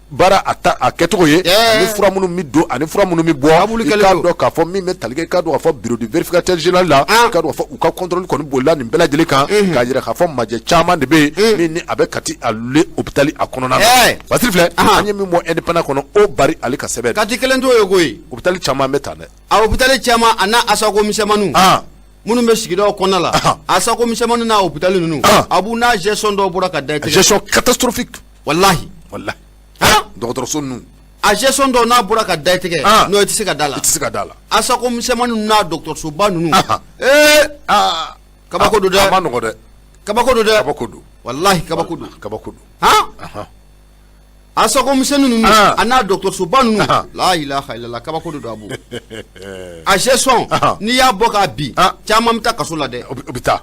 baara a kɛcogo ye ani fura minnu bɛ don ani fura minnu bɛ bɔ i k'a dɔn k'a fɔ min bɛ tali kɛ i k'a dɔn k'a fɔ bureau de vérificateur général la i k'a dɔn k'a fɔ u ka contrôle kɔni bolila nin bɛɛ lajɛlen kan k'a jira k'a fɔ majɛ caman de bɛ yen min ni a bɛ Kati ale hôpital a kɔnɔna na Basiri filɛ an ye min bɔ indépendant kɔnɔ o bari ale ka sɛbɛn Kati kelen t'o ye koyi hôpital caman bɛ tan dɛ a hôpital caman a n'a asako misɛnmaninw minnu bɛ sigidaw kɔnɔna la asako misɛnmaninw n'a hôpital ninnu a b'u n'a gestion dɔw bɔra ka da i tɛgɛ gestion catastrophique wallahi dɔgɔtɔrɔso ninnu a gestion dɔw n'a bɔra ka da i tɛgɛ n'o i tɛ se ka da la asako misɛnmaninw n'a dɔgɔtɔrɔsoba ninnu kabako don dɛ a ma nɔgɔ dɛ kabako don dɛ kabako don wallahi kabako don asako misɛnnin ninnu a n'a dɔgɔtɔrɔsoba ninnu la ilaha illallah kabako don abu a gestion n'i y'a bɔ k'a bin caman bɛ taa kaso la dɛ o bɛ taa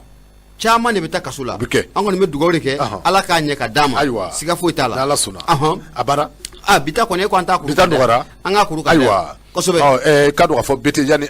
caman de bɛ taa kaso la o bɛ kɛ an kɔni bɛ dugawu de kɛ ala k'a ɲɛ ka d'a ma siga foyi t'a la n'ala sɔnna a banna bi ta kɔni e ko an t'a kuru bi ta nɔgɔyara an k'a kuru ka ayiwa kosɛbɛ k'a dɔn k'a fɔ bete yanni